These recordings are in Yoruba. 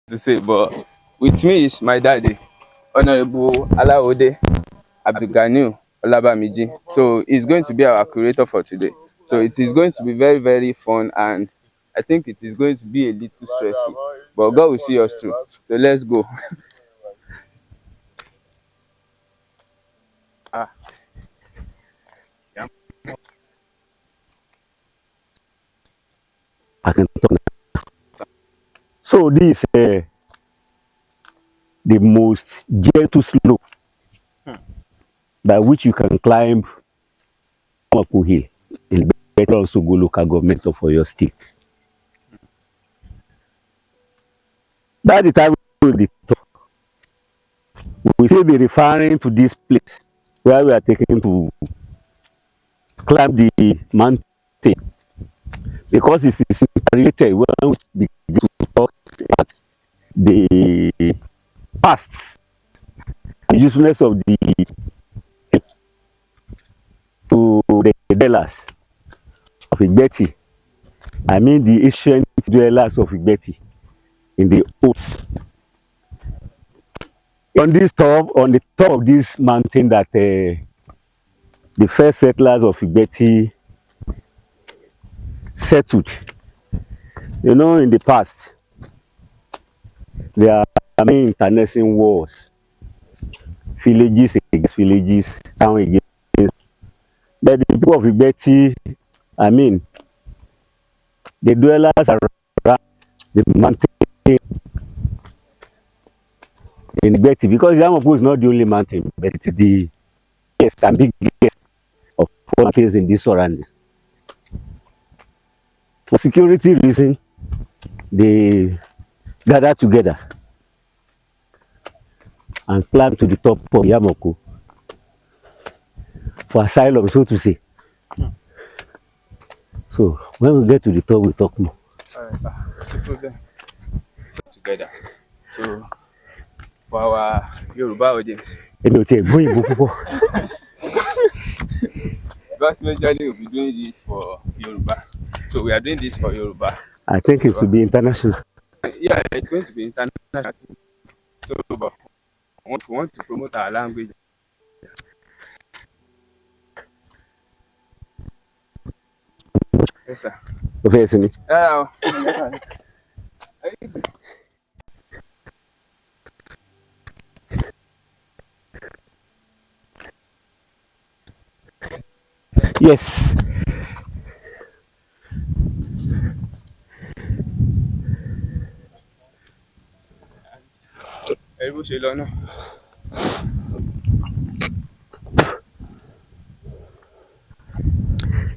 to say, but with me is my daddy, Honorable Alawode Abdulganiu Olabamiji. So he's going to be our curator for today. So it is going to be very, very fun, and I think it is going to be a little stressful. But God will see us through. So let's go. Ah, I can talk now. So this is the most gentle slope by which you can climb Amaku Hill in Better Sogo local government of your state. By the time we will we still be referring to this place where we are taking to climb the mountain because it is related when we begin to talk about the past, the usefulness of the to the dwellers of Igbeti. I mean the ancient dwellers of Igbeti in the oats. On the top of this mountain that the first settlers of Igbeti settled. You know, in the past, there are many internecine wars, villages against villages, town against. But the people of Igbeti, I mean, the dwellers around the mountain in Igbeti, because Yamapo is not the only mountain, but it is the biggest and biggest of all mountains in these surroundings. For security reasons, they gather together and climb to the top of Yamoko for asylum, so to say. So when we get to the top, we talk more. all right, sir. No problem. Together. So for our Yoruba audience, Èmi ò tiẹ̀ gbọ́ òyìnbó púpọ̀. because majorly we'll be doing this for Yoruba. So we are doing this for Yoruba. I think it should be international. Yeah, it's going to be international too. So, but we want to promote our language. Yes, sir. Ó fẹ́ sinmi. Yes. Ẹ bó ṣe lọ náà.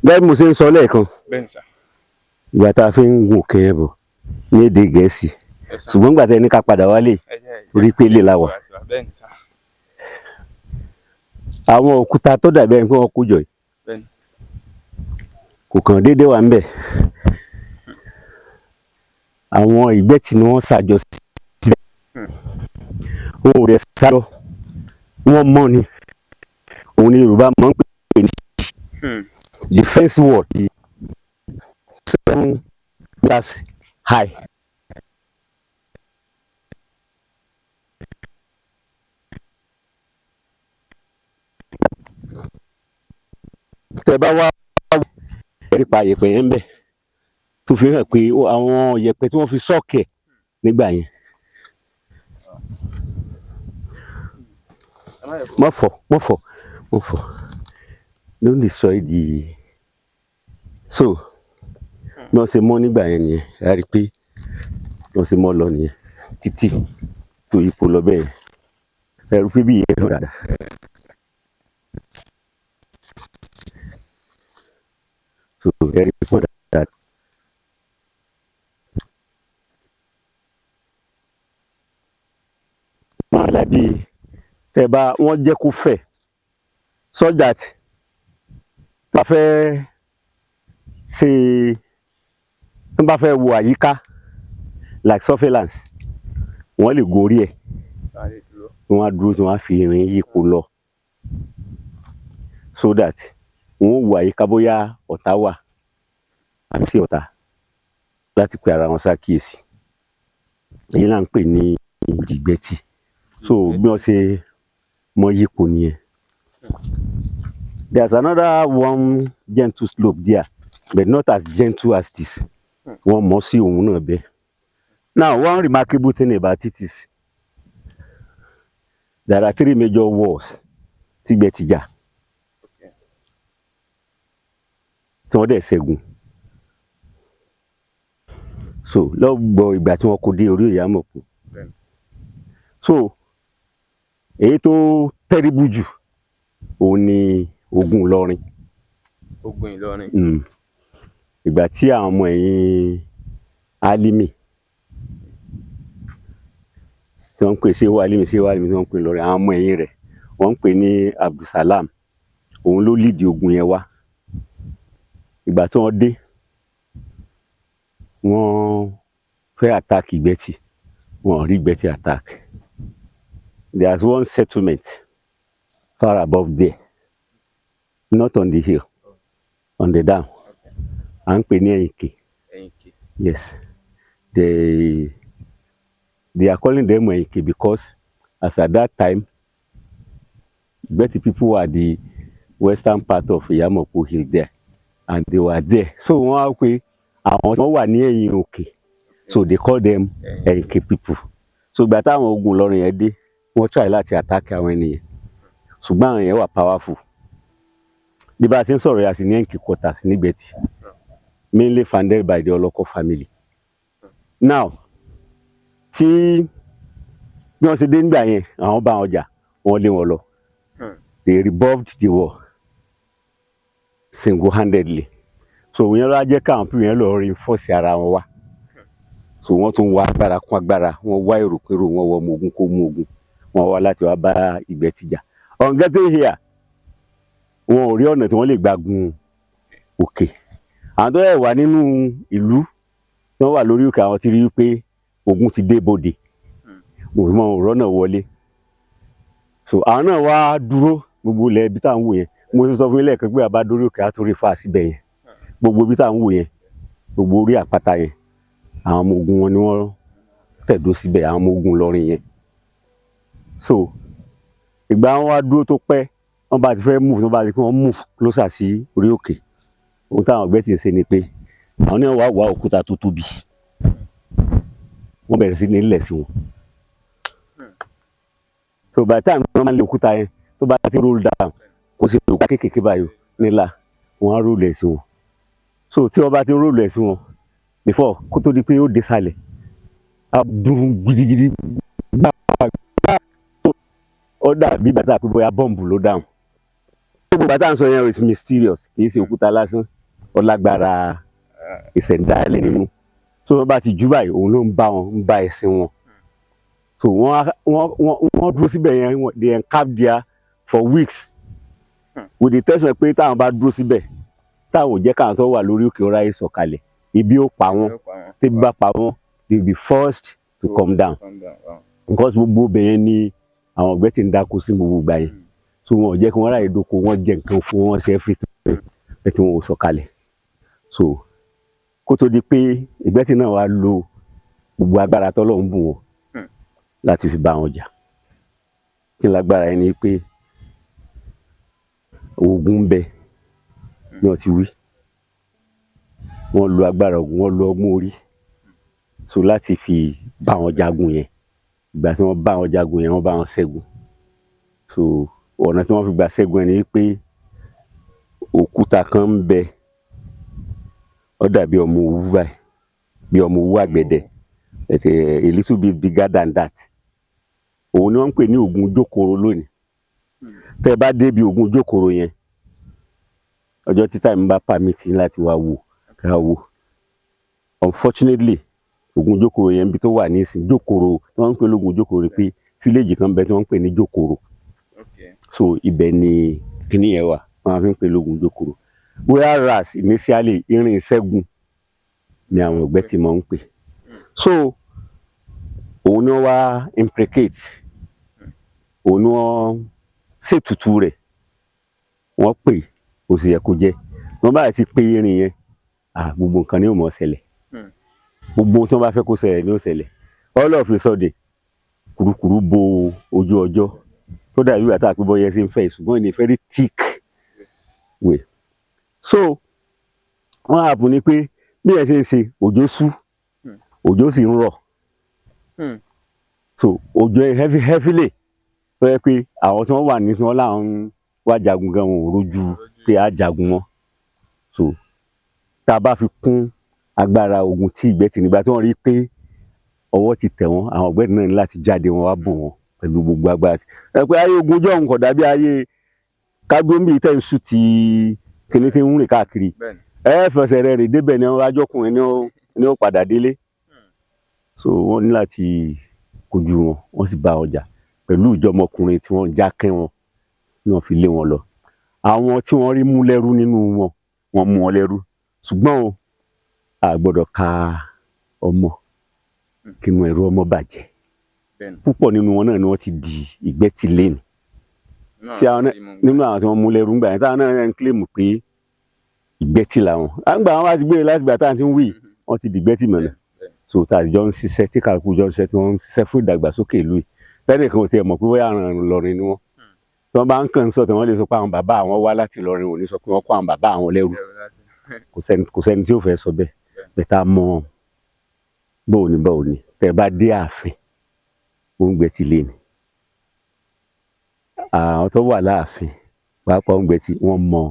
Gẹ́gẹ́ bí mo ṣe ń sọ lẹ́ẹ̀kan, Bẹ́ẹ̀ni sà. ìgbà tá a fi ń gùn òkè yẹn bọ̀ ní èdè Gẹ̀ẹ́sì. Yes, sir. Ṣùgbọ́n ìgbà tá a ní ká padà wálé torí pé ilé la wà. Bẹ́ẹ̀ni sà. Àwọn òkúta tó dàbí ẹni pé wọ́n kó jọ yìí Bẹ́ẹ̀ni. kò kàn déédéé wà ńbẹ̀. Àwọn Ìgbẹ́tì ni wọ́n ṣàjọ síbẹ̀. Wọn ò rẹ̀ sá lọ. Wọ́n mọ̀ ni. Òun ni Yorùbá máa ń pè ní the fence wall, 7 meters high. Tẹ́ bá wá nípa yẹ̀pẹ̀ yẹn ń bẹ̀ tó fi hàn pé àwọn yẹ̀pẹ̀ tí wọ́n fi sọ́ọ̀kì ẹ̀ nígbà yẹn. Má fọ̀. Don't destroy the. So bí wọ́n ṣe mọ́ nígbà yẹn nìyẹn, a rí i pé bí wọ́n ṣe mọ́ lọ nìyẹn títí tó ipò lọ bẹ́ẹ̀ yẹn. Ẹ rí i pé bí ìyẹn hàn dáadáa. So ẹ rí i pé hàn dáadáa. Máa dàbí tẹ́ bá wọ́n jẹ́ kó fẹ̀ so that tá a fẹ́ ṣe tó bá fẹ́ wo àyíká like surveillance wọ́n lè gorí ẹ̀ wọ́n á dúró tí wọ́n á fi irin yípo lọ so that wọ́n wo àyíká bóyá ọ̀tá wà àbí sí ọ̀tá láti pe ara wọn ṣàkíyèsí. èyí là ń pè ní dìgbẹ́tì. So bí wọ́n ṣe mọ yípo nìyẹn. There's another one gentle slope there, but not as gentle as this. Wọ́n mọ̀ sí òun náà bẹ́ẹ̀. Now, one remarkable thing about it is there are 3 major wars tí Ìgbẹ́ ti jà. Tí wọ́n dẹ̀ ṣẹ́gun. So lọ́gbọ̀ ìgbà tí wọ́n kò dé orí Ìyámọ̀pó. So èyí tó terrible jù òun ni ogun Ìlọrin. Ogun Ìlọrin. Ìgbà tí àwọn ọmọ ẹ̀yìn Álímì tí wọ́n ń pè Ṣéhù Álímì tí wọ́n ń pè Ìlọrin, àwọn ọmọ ẹ̀yìn rẹ̀ wọ́n ń pè ní Abdulsalam. Òun ló lead ogun yẹn wá. Ìgbà tí wọ́n dé, wọ́n fẹ́ attack Ìgbẹ́tì, wọ́n rí Ìgbẹ́tì attack. There's one settlement far above there, not on the hill, on the down. À ń pè ní Ẹ̀yìnkè. Ẹ̀yìnkè. Yes. They are calling them Ẹ̀yìnkè because as at that time, Ìgbẹ́tì people were the western part of Ìyámọ̀pó hill there, and they were there. So wọ́n á pè àwọn tí wọ́n wà ní ẹ̀yìn òkè, so they call them Ẹ̀yìnkè people. So ìgbà táwọn ogun Ìlọrin yẹn dé, wọ́n try láti attack àwọn ènìyàn, ṣùgbọ́n àwọn yẹn wà powerful. Bí bá a ṣe ń sọ̀rọ̀ yà sí ní Ẹ̀yìnkè quarters ní Ìgbẹ́tì, mainly founded by the Ọlọ́kọ̀ family. Now, tí bí wọ́n ṣe dé nígbà yẹn, àwọn bá wọn jà, wọ́n lé wọn lọ. They revolved the war single-handedly. So ìyẹn ló wá jẹ́ káwọn people yẹn lọ reinforce ara wọn wá. So wọ́n tún wá agbára kún agbára, wọ́n wá èrò kérò, wọ́n wọ ọmọ ogun kó mú ogun, wọ́n wá láti wá bá Ìgbẹ́tì jà. On getting here, wọn ò rí ọ̀nà tí wọ́n lè gbà gun òkè. Àwọn tó yẹ wà nínú ìlú tí wọ́n wà lórí òkè, àwọn ti rí pé ogun ti dé bodè, wọn ò rọ́nà wọlé. So àwọn náà wá dúró gbogbo ilẹ̀ ibi tá à ń wò yẹn. Mo ti sọ fún ilé ẹ̀kọ́ pé àbá dórí òkè á tó rí fà síbẹ̀ yẹn. Gbogbo ibi tá à ń wò yẹn, gbogbo orí àpáta yẹn, àwọn ọmọ ogun wọn ni wọ́n tẹ̀dó síbẹ̀, àwọn ọmọ ogun Ìlọrin yẹn. So ìgbà wọn wá dúró tó pẹ́, wọ́n bá ti fẹ́ move, wọ́n bá ti pé wọ́n move closer sí orí òkè. Ohun táwọn Ìgbẹ́tì ń ṣe ni pé àwọn náà wá òkúta tó tóbi, wọ́n bẹ̀rẹ̀ sí ní lẹ̀ sí wọn. So by the time wọ́n máa ń lé òkúta yẹn, tó bá ti roll down, kò sí òkúta kéékèèké báyìí nílà, wọ́n á roll ẹ̀ sí wọn. So tí wọ́n bá ti roll ẹ̀ sí wọn, before kó tó di pé ó dé sálẹ̀, á dùn gidigidi gbàgbà. Ó dàbí bàtà pé bóyá bọ́ǹbù ló dáhùn. Gbogbo bàtà ń sọ yẹn is mysterious, kì í ṣe òkúta lásán, ó lágbára ìṣẹ̀dálẹ̀ nínú. So wọ́n bá ti jú báyìí, òun ló ń bá ẹ̀sìn wọn. So wọ́n dúró síbẹ̀ yẹn, they encamped there for weeks with the intention pé táwọn bá dúró síbẹ̀, táwọn ò jẹ́ káwọn tó wà lórí òkè ọ̀rá yìí sọ̀kalẹ̀, ibi ó pa wọ́n, tẹ́bí bá pa wọ́n, they will be forced to come down. Because gbogbo obìnrin ni àwọn Ìgbẹ́tì ń dáko sí gbogbo ìgbà yẹn. So wọn ò jẹ́ kí wọ́n ráyè dóko, wọ́n jẹ nǹkan oko, wọ́n ṣe everything, ẹ̀ tí wọn ò sọ̀kalẹ̀. So kó tó di pé Ìgbẹ́tì náà wá lo gbogbo agbára tọ́lọ́run bùn wọn láti fi bá wọn jà. Kí n lágbára yẹn ni pé ogun ń bẹ ní wọ́n ti wí. Wọ́n lo agbára ogun, wọ́n lo ọgbọ́n orí, so láti fi bá wọn jagun yẹn. Ìgbà tí wọ́n bá wọn jagun yẹn, wọ́n bá wọn ṣẹ́gun. So ọ̀nà tí wọ́n fi gbà ṣẹ́gun yẹn ni pé òkúta kan ń bẹ, ó dàbí ọmọ òwú báyìí, bí ọmọ òwú àgbẹ̀dẹ, a little bit bigger than that. Òun ni wọ́n ń pè ní Ògún Jókòrò lónìí. Tẹ́ bá débi Ògún Jókòrò yẹn, ọjọ́ tí time bá permit láti wá wò, ká wò. Unfortunately, Ògún Jókòrò yẹn bí tó wà ní ìsìn Jókòrò, tí wọ́n ń pè lógún Jókòrò pé village kan bẹ tí wọ́n ń pè ní Jókòrò. So ibẹ̀ ni kíní yẹn wà, wọ́n fi ń pè lógún Jókòrò. Whereas initially irin ìṣẹ́gun ni àwọn Ìgbẹ́tì máa ń pè. So òun ni wọ́n wá imprecate, òun ni wọ́n ṣètùtù rẹ̀, wọ́n pè ó sì yẹ kó jẹ́. Wọ́n bá ti pè irin yẹn, gbogbo nǹkan ni ó mọ̀ ṣẹlẹ̀. Gbogbo ohun tí wọ́n bá fẹ́ kó ṣẹlẹ̀ ni ó ṣẹlẹ̀. all of a sudden kùrukùru bo ojú ọjọ́ tó dàbí ìgbà tá a pé bọ́yẹ sí ń fẹ́ ṣùgbọ́n in a very thick way. So wọ́n á fún ni pé bí ẹ ṣe ń ṣe òjò sú òjò sì ń rọ̀ so òjò yẹn heavily tó yẹ pé àwọn tí wọ́n wà ní tí wọ́n láwọn wá jagun gan wọn ò rójú pé á jagun mọ́. So tá a bá fi kún agbára ogun tí ìgbẹ́ tì nígbà tí wọ́n rí pé ọwọ́ ti tẹ̀ wọ́n àwọn ọ̀gbẹ́ni náà ní láti jáde wọn wá bò wọ́n pẹ̀lú gbogbo agbára ẹ pé ayé ogun ọjọ́ òun kò dàbí ayé kágbóńbì tẹ̀ ń sùn tí kíní tí ń rìn káàkiri ẹ fẹsẹ̀ rẹ̀ rè débẹ̀ ni wọ́n ajọ́kùnrin ni ó padà délé. So wọ́n ní láti kojú wọn wọ́n sì bá ọjà pẹ̀lú ìjọmọkùnrin tí wọ́n jákẹ́ wọn ni wọ́n fi lé wọn lọ. Àwọn tí wọ́n rí mú lẹ́rú nínú wọn wọ́n mú wọn lẹ́rú ṣùgbọ́n a gbọ́dọ̀ ka ọmọ kí inú ẹ̀rù ọmọ bàjẹ́. Púpọ̀ nínú wọn náà ni wọ́n ti di ìgbẹ́tìlénì nínú àwọn tí wọ́n mú lẹ́rú ńgbà yẹn táwọn náà ń kílèmù pé ìgbẹ́tì làwọn. Àgbà wọn wá ti gbé láti gbà táwọn ti ń wí wọ́n ti di ìgbẹ́tì mọ́lẹ̀. So tá a jọ ń ṣiṣẹ́ tí kálukú jọ ń ṣiṣẹ́ tí wọ́n ń ṣiṣẹ́ fún ìdàgbàsókè ìlú yìí tẹ́nìkan ò tiẹ̀ mọ̀ pé bóyá àrùn Ìlọrin ni wọ́n. Tí wọ́n bá ń kàn ń sọ tí wọ́n lè sọ pé àwọn bàbá àwọn wá láti Ìlọrin ò ní sọ pé wọ́n kó àwọn bàbá àwọn lẹ́rú. Kò sẹ́ni tí ò fẹ́ sọ bẹ́ẹ̀ bẹ́ẹ̀ tá a mọ báwo ni tẹ́ bá dé ààfin Òǹgbẹ́tìlénì àwọn tó wà láàfin pàápàá Òǹgbẹ́tì wọ́n mọ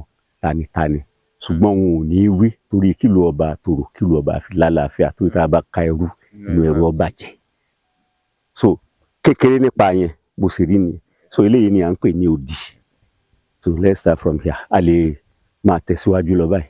tanitani ṣùgbọ́n wọn ò ní wí torí kílù ọba tòrò kílù ọba fi lálàáfíà torí tá a bá ka ẹrú inú ẹrú ọba jẹ. So kékeré nípa yẹn bó ṣe rí nìyẹn. So eléyìí ni à ń pè ní odi. So let's start from here a lè máa tẹ̀síwájú lọ báyìí.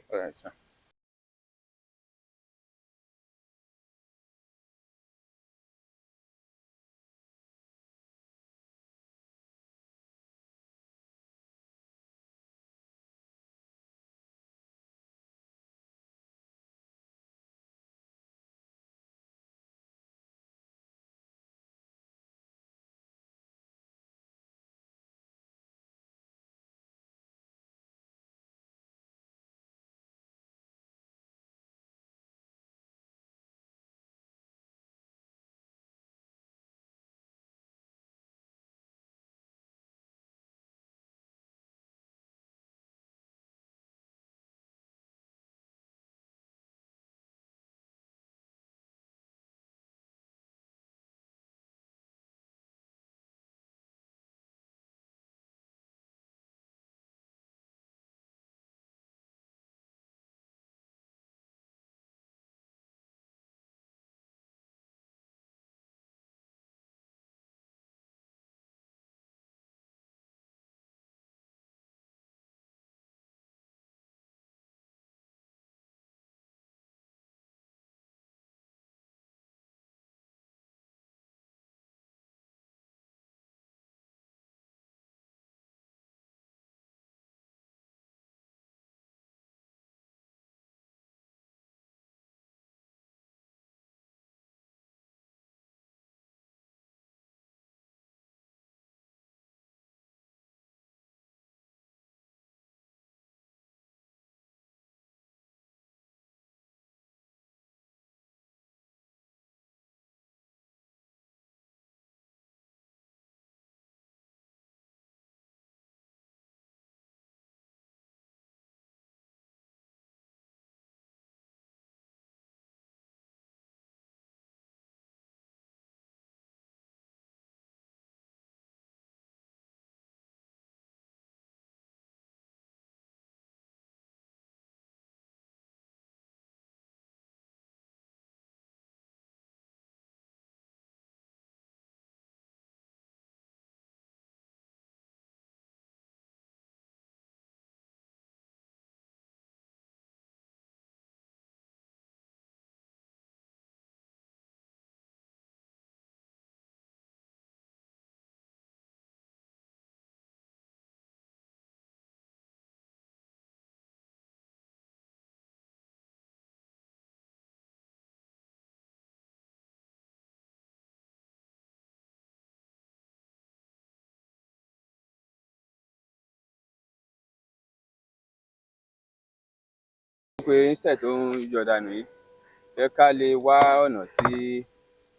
Pé instead tó ń yọ dànù yìí ẹ ká lè wá ọ̀nà tí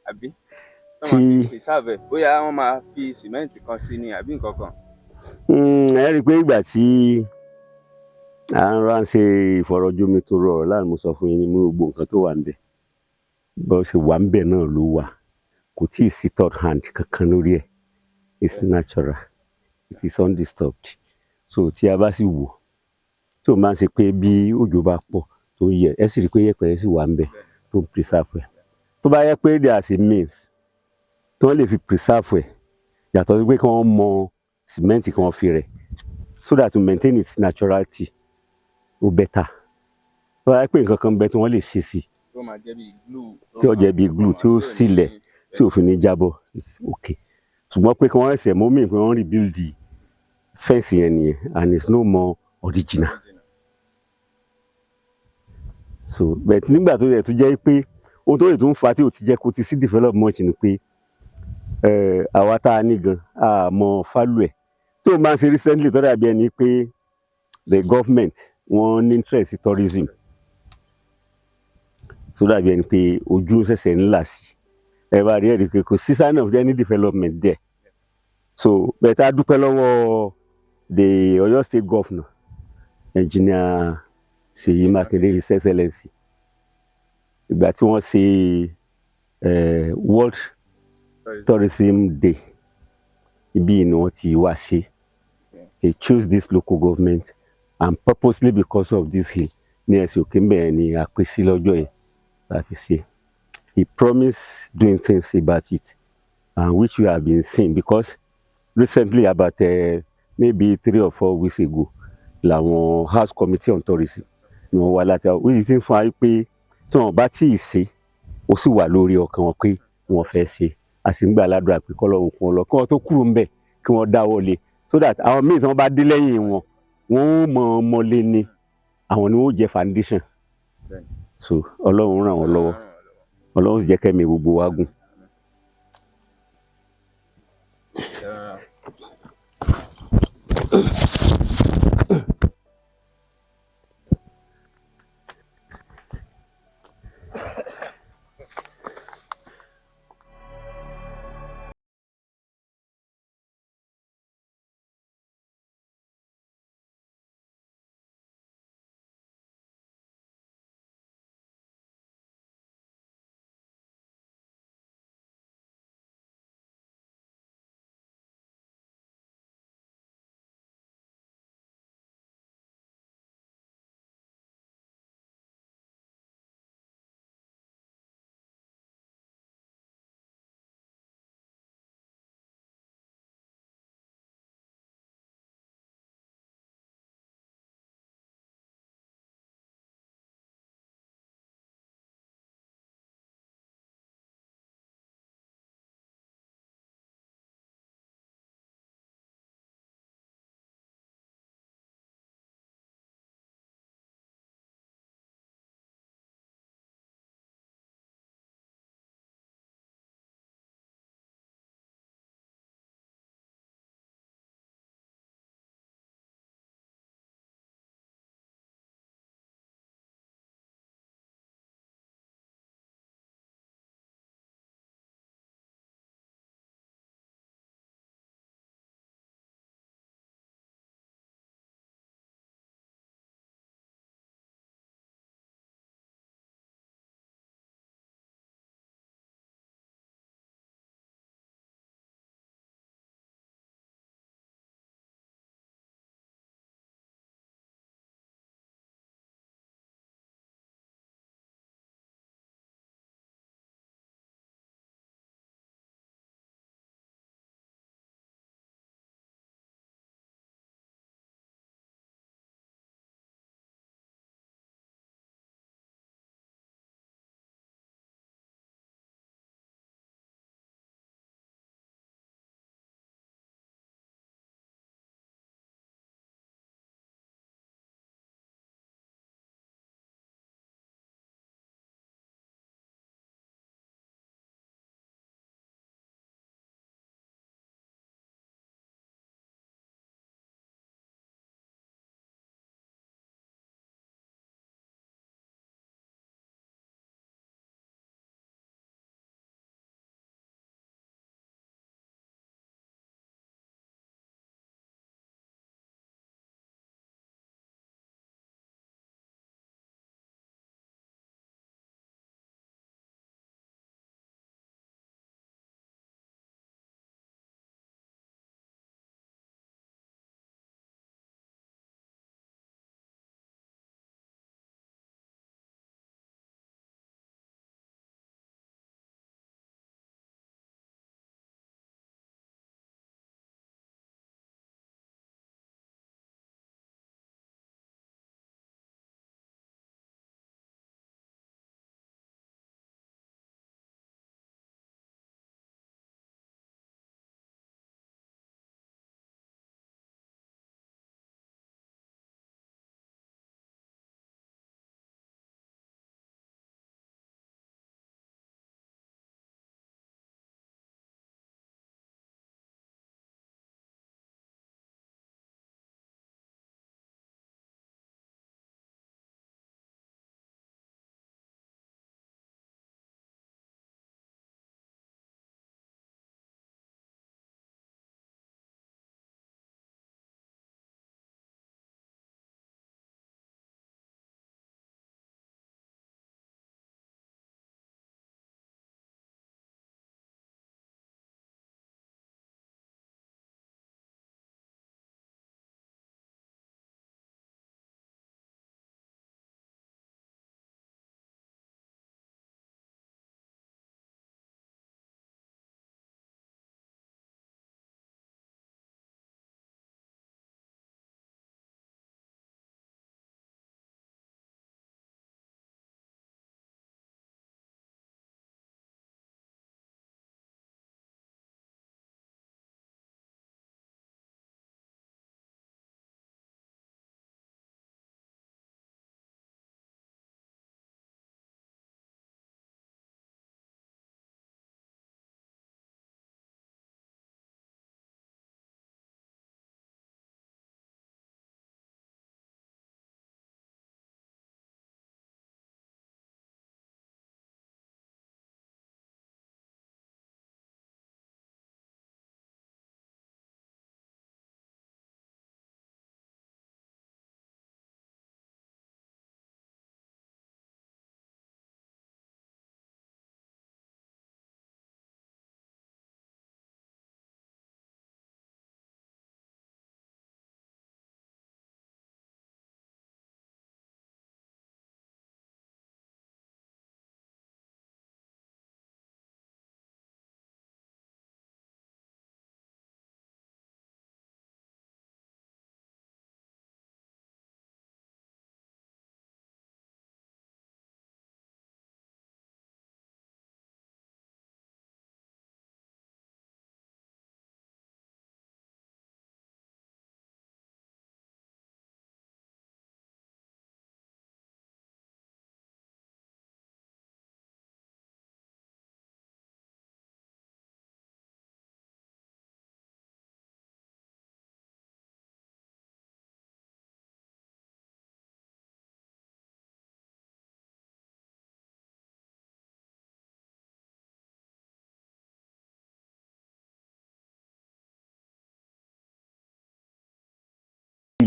àbí wọ́n máa fi tí preserve ẹ̀ bóyá wọ́n máa fi sìmẹ́ǹtì kan sí ni àbí nǹkan kan. ẹ rí i pé ìgbà tí à ń ránṣẹ́ ìfọ̀rọ̀jomitoro ọ̀rọ̀ láàrin mo sọ fún yín ní gbogbo nǹkan tó wà níbẹ̀ bó ṣe wà níbẹ̀ náà ló wà kò tí ì sí third hand kankan lórí ẹ̀ it's natural it is undisturbed so tí a bá sì wò tí o máa ń ṣe pé bí òjò bá pọ̀ tó yẹ ẹ sì rí i pé yẹ̀pẹ̀ yẹn sì wà níbẹ̀ tó ń preserve ẹ̀ tó bá yẹ pé there is a means tí wọ́n lè fi preserve ẹ̀ yàtọ̀ sí pé kí wọ́n mọ cement kí wọ́n fi rẹ̀ so that to maintain its naturality ó better tó bá yẹ pé nǹkan kan bẹ tí wọ́n lè ṣe sí tó máa jẹ́ bí glue. tí ó jẹ́ bí glue tí ó sílẹ̀ tí ò fi ní jábọ́ it's okay ṣùgbọ́n pé kí wọ́n ẹsẹ̀ mọ́ mí pé wọ́n rebuild the fence yẹn nìyẹn and it's no more original so but nígbà tó yẹ tó jẹ́ pé ohun tó lè tún fa tí ò ti jẹ́ kó ti sí develop much ni pé àwa tá a ní gan a mọ fálù ẹ̀ tó máa ń ṣe recently tó dàbí ẹni pé the government wọ́n ní interest in tourism tó dàbí ẹni pé ojú ṣẹ̀ṣẹ̀ ńlá sí ẹ bá rí ẹ̀rí pé kò sí sign of any development there so bẹ́ẹ̀ a dúpẹ́ lọ́wọ́ the Ọ̀yọ́ state governor engineer Ṣèyí Mákindé his excellency ìgbà tí wọ́n ṣe world tourism day ibi ni wọ́n ti wá ṣe they chose this local government and purposely because of this hill ní ẹ̀sìn òkè mbẹ̀ ni a pè sí lọ́jọ́ yẹn la fi ṣe he promised doing things about it and which we have been seeing because recently about maybe 3 or 4 weeks ago làwọn house committee on tourism ni wọ́n wá láti wíjì tí ń fún wa pé tí wọ́n bá tí ì ṣe ó sì wà lórí ọkàn wọn pé wọ́n fẹ́ ṣe a sì ń gbà ládùúrà pé kọ́lọ́run kún ọ lọ kí wọ́n tó kúrò ńbẹ̀ kí wọ́n dáwọ́ lé so that àwọn míì tí wọ́n bá dé lẹ́yìn wọn wọ́n ó mọ ọmọ lé ní àwọn ni wọ́n ó jẹ́ foundation so ọlọ́run ràn wọ́n lọ́wọ́ ọlọ́run sì jẹ́ kẹ́mi gbogbo wa gùn.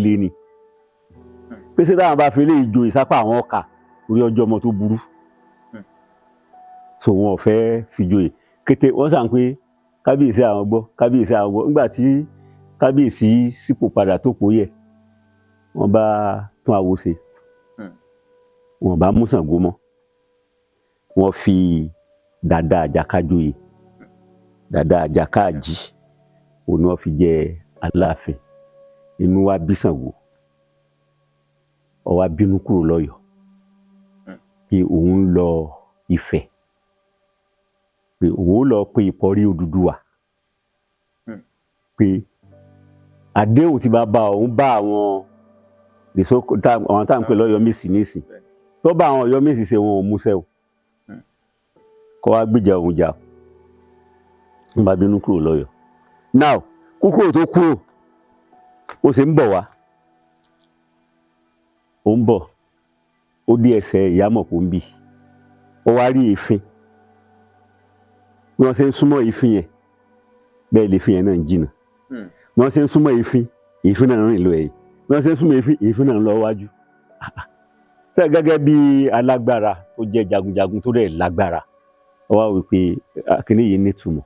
líle ni pé ṣé táwọn bá fi lè jo ìsápá àwọn ọkà torí ọjọ́ ọmọ tó burú so wọn ò fẹ́ fi joyè kété wọ́n sàn pé kábíyèsí àwọn gbọ́ nígbà tí kábíyèsí sípò padà tó pò yẹ wọ́n bá tún àwo ṣe wọ́n bá mú Ṣàngó mọ́ wọ́n fi Dàda Àjàká joyè Dàda Àjàká Àjì òun ni wọ́n fi jẹ Aláàfin inú wa bí Ṣàngó ó wá bínú kúrò lọ́yọ̀ọ́ pé òun lọ Ifẹ̀ pé òun lọ pe ìpọ́rí Odùduwà pé àdéhùn tí bàbá òun bá àwọn àwọn tá à ń pè lọ́yọ̀ọ́ Mèsì nísìn tó bá àwọn Ọ̀yọ́ Mèsì ṣe wọn ò múṣẹ́ o kó wá gbìjà òun jà ń bá bínú kúrò lọ́yọ̀ọ́ now kúkúrò tó kúrò ó ṣe ń bọ̀ wá ó ń bọ̀ ó dé ẹsẹ̀ Ìyámọ̀pó ń bì ó wá rí èéfín bí wọ́n ṣe ń súnmọ́ èéfín yẹn bẹ́ẹ̀ lè èéfín yẹn náà ń jìnnà bí wọ́n ṣe ń súnmọ́ èéfín náà ń rìn lọ ẹ̀yìn bí wọ́n ṣe ń súnmọ́ èéfín náà ń lọ wájú ṣé gẹ́gẹ́ bí alágbára tó jẹ́ jagunjagun tó dẹ̀ lágbára ó wá wí pé kíní yìí nítumọ̀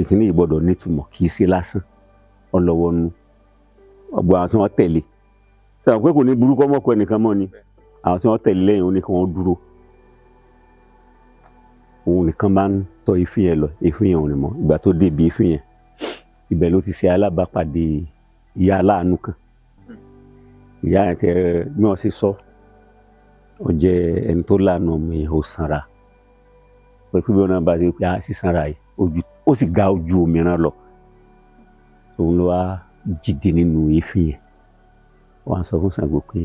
kíní yìí gbọ́dọ̀ nítumọ̀ kì í ṣe lásán ọlọ́wọ́nú ọgbà àwọn tí wọ́n tẹ̀lé sọ pé kò ní burúkọ mọ́kọ ẹnìkan mọ́ ni àwọn tí wọ́n tẹ̀lé lẹ́yìn òun ni kí wọ́n dúró òun nìkan bá ń tọ́ èéfín yẹn lọ èéfín yẹn òun ni mọ́ ìgbà tó débi èéfín yẹn ibẹ̀ ló ti ṣe alábàápàdé ìyá aláàánú kan ìyá yẹn tẹ bí wọ́n ṣe sọ ọ jẹ́ ẹni tó láàánú ọmọ yẹn ó sanra pé bí wọ́n náà bá ṣe pé á sì sanra yìí ó sì ga ojú òmíràn lọ òun ló wá jíde nínú èéfín yẹn wọ́n á sọ fún Ṣàngó pé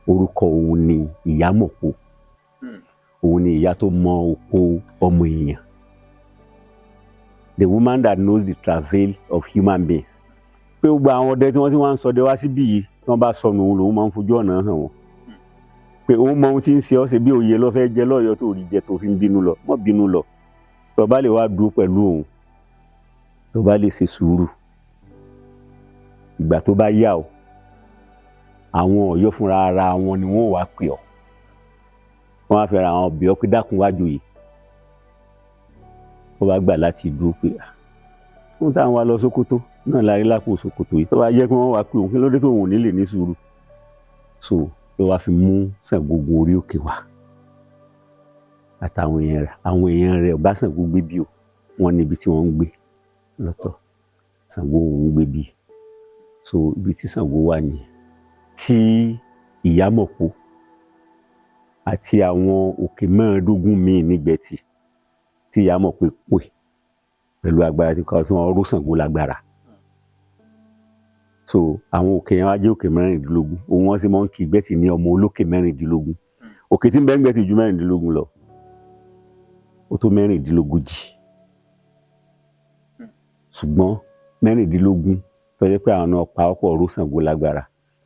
orúkọ òun ni Ìyámọ̀pó òun ni ìyá tó mọ òpó ọmọ èèyàn the woman that knows the travail of human beings pé gbogbo àwọn ọdẹ tí wọ́n ti wá ń sọdẹ wá síbí yìí tí wọ́n bá sọnù òun lòun máa ń fojú ọ̀nà hàn wọ́n pé òun mọ ohun tí ń ṣe ọ́ ṣe bí òye ló fẹ́ jẹ lọ́yọ̀ọ́ tó rí jẹ tó fi ń bínú lọ mọ́ bínú lọ tó bá lè wá dúró pẹ̀lú òun tó bá lè ṣe sùúrù ìgbà tó bá yá o àwọn Ọ̀yọ́ fúnra ara wọn ni wọ́n wá pè ọ́ wọ́n á fẹ́ ra àwọn ọ̀bẹ ọ́ pé dákun wá joyè wọ́n bá gbà láti dúró pé wọ́n táwọn wá lọ Sókótó náà lárí lápò Sókótó yìí tó bá yẹ kí wọ́n wá pé òun kí ló dé tó òun nílè ní sùúrù so ló wá fi mú Ṣàngó gun orí òkè wá àtàwọn èèyàn rẹ̀ àwọn èèyàn rẹ̀ ọba Ṣàngó gbé bí o wọ́n níbi tí wọ́n ń gbé lọ́tọ̀ Ṣàngó òun gbé bí so ibi tí Ṣàngó wà ní tí Ìyámọ̀pó àti àwọn òkè mẹ́ẹ̀ẹ́dógún míì nígbẹ̀tì tí Ìyámọ̀pó pè pẹ̀lú agbára tí wọ́n ró Ṣàngó lágbára so àwọn òkè yẹn wá jẹ́ òkè mẹ́rìndínlógún òun wọ́n sì mọ́ ń kí ìgbẹ́tì ní ọmọ olókè mẹ́rìndínlógún òkè tí ń bẹ ń gbẹ́tì ju mẹ́rìndínlógún lọ ó tó mẹ́rìndínlógójì ṣùgbọ́n mẹ́rìndínlógún tó jẹ́ pé àwọn náà pa ọ̀pọ̀ ró Ṣàngó lágbára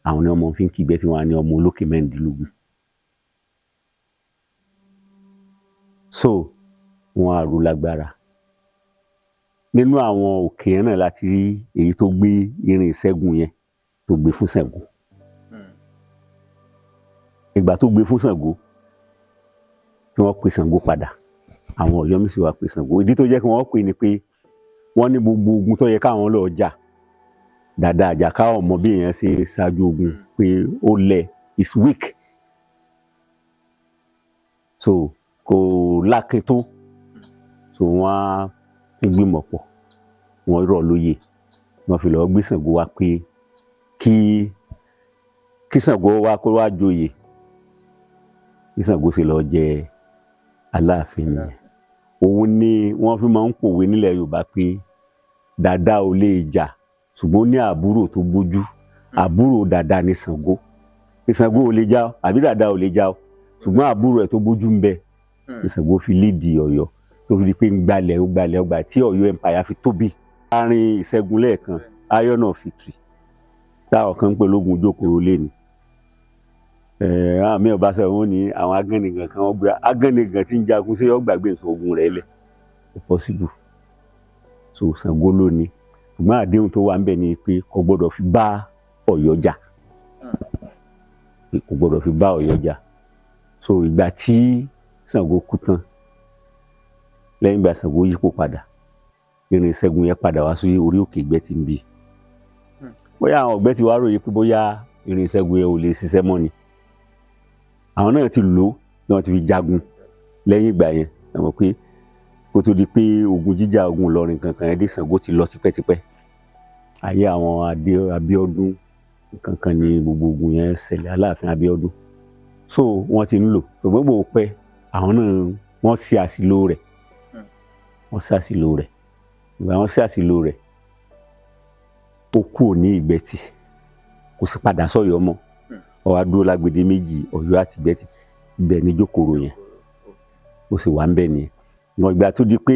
àwọn ni ọmọ fi ń kí ìgbẹ́tì wọn ní ọmọ olókè mẹ́rìndínlógún so wọn á ró lágbára nínú àwọn òkè yẹn náà láti rí èyí tó gbé irin ìṣẹ́gun yẹn tó gbé fún Ṣàngó ìgbà tó gbé fún Ṣàngó tí wọ́n pe Ṣàngó padà àwọn Ọ̀yọ́ Mèsì wá pe Ṣàngó ìdí tó jẹ́ kí wọ́n pè ní pé wọ́n ní gbogbo ogun tó yẹ káwọn lọ jà Dàda Àjàká ọmọ bí èèyàn ṣe ṣáájú ogun pé ó lẹ is weak so kò lákin tó so wọ́n á gbìmọ̀ pọ̀ wọ́n rọ̀ lóyè wọ́n fi lọ́ọ́ gbé Ṣàngó wá pé kí Ṣàngó wá kó wá joyè kí Ṣàngó sì lọ́ọ́ jẹ Aláàfin nìyẹn òun ni wọ́n fi máa ń pòwe nílẹ̀ Yorùbá pé Dàda ò lè jà ṣùgbọ́n ní àbúrò tó bójú àbúrò Dàda ní Ṣàngó pé Ṣàngó ò lè jà àbí Dàda ò lè jà ṣùgbọ́n àbúrò ẹ̀ tó bójú ń bẹ ní Ṣàngó fi lídìí Ọ̀yọ́ tó fi di pé ń gbalẹ̀ ọgbà tí Ọ̀yọ́ empire fi tóbi láàrin ìṣẹ́gun lẹ́ẹ̀kan Iron of Victory táwọn kan ń pè lógun Jókòó lé ní àwọn mẹ́rin bá sọ wọ́n ní àwọn agánnigan kan wọ́n gbé agánnigan tí ń jagun sí ọgbàgbé nǹkan ogun rẹ̀ lẹ̀ kò possible so Ṣàngó lónìí ṣùgbọ́n àdéhùn tó wà ń bẹ̀ ni pé kò gbọ́dọ̀ fi bá Ọ̀yọ́ jà, kò gbọ́dọ̀ fi bá Ọ̀yọ́ jà. So ìgbà tí Ṣàngó kú tán, lẹ́yìn ìgbà Ṣàngó yípo padà, Irin Ìṣẹ́gun yẹn padà wá sí orí òkè Ìgbẹ́tì ń bí. Bóyá àwọn ọ̀gbẹ́ ti wá ròyìn pé bóyá Irin Ìṣẹ́gun yẹn ò lè ṣiṣẹ́ mọ́ ni. Àwọn náà ti lò ó tí wọ́n ti fi jagun lẹ́yìn ìgbà yẹn. Ẹ mọ̀ pé kó tó di pé ogun jíjà, ogun Ìlọrin kankan yẹn dé, Ṣàngó ti lọ tipẹ́tipẹ́. Ayé àwọn Abíọ́dún kankan ni gbogbo ogun yẹn ṣẹlẹ̀, Aláàfin Abíọ́dún. So wọ́n ti ń lò, ṣùgbọ́n gbogbo pẹ́ àwọn náà wọ́n ṣe àṣìlò rẹ̀. Wọ́n ṣe àṣìlò rẹ̀. Ìgbà wọ́n ṣe àṣìlò rẹ̀, ó kúrò ní Ìgbẹ́tì, kò sì padà sọ́yọ́ mọ́. Ó wá dúró lágbèdè méjì, Ọ̀yọ́ àti Ìgbẹ́tì. Ibẹ̀ ni Jókòrò yẹn, ó sì wà ń bẹ̀ nìyẹn. Ìgbà tó di pé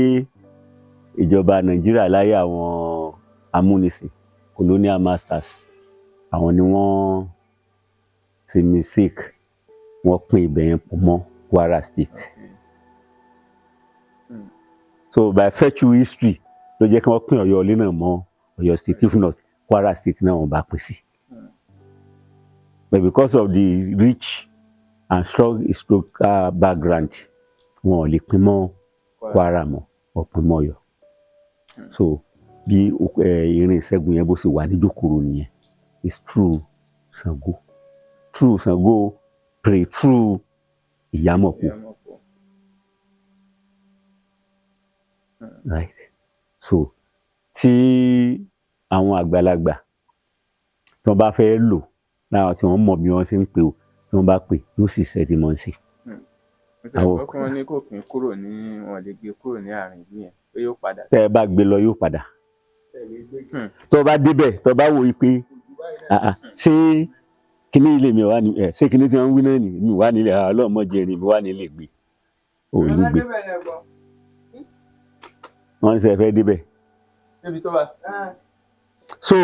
ìjọba Nàìjíríà láyé àwọn amúnisìn, colonial masters, àwọn ni wọ́n ṣe mistake, wọ́n pín ibẹ̀ yẹn pọ̀ mọ́ Kwara State. So by virtue history ló jẹ́ kí wọ́n pín Ọ̀yọ́ ilé náà mọ́ Ọ̀yọ́ State, if not Kwara State náà wọ́n bá pín sí. But because of the rich and strong historical background, wọn ò lè pín mọ́ Kwara mọ́, wọ́n pín mọ́ Ọ̀yọ́. So bí Irin Ìṣẹ́gun yẹn bó ṣe wà ní Jókòrò nìyẹn. It's true Ṣàngó, true Ṣàngó, pray true Ìyámọ̀pó. Right. So tí àwọn àgbàlagbà tí wọ́n bá fẹ́ lò láwọn tí wọ́n mọ̀ bí wọ́n ṣe ń pè ó, tí wọ́n bá pè yóò sì ṣe tí wọ́n ń ṣe. Àwọn kan ní kò kí n kúrò ní, wọn lè gbé kúrò ní àárín ìlú yẹn, pé yóò padà. Tẹ́ ẹ bá gbé lọ yóò padà. Tó bá débẹ̀, tó bá wò ó pé ṣé kíní ilé mi wà ní ṣé kíní tí wọ́n ń wí náà ni mi wà nílẹ̀ ọlọ́mọdé rìn mi wà nílé gbé. Ò ní gbé. Wọ́n ṣe fẹ́ débẹ̀. So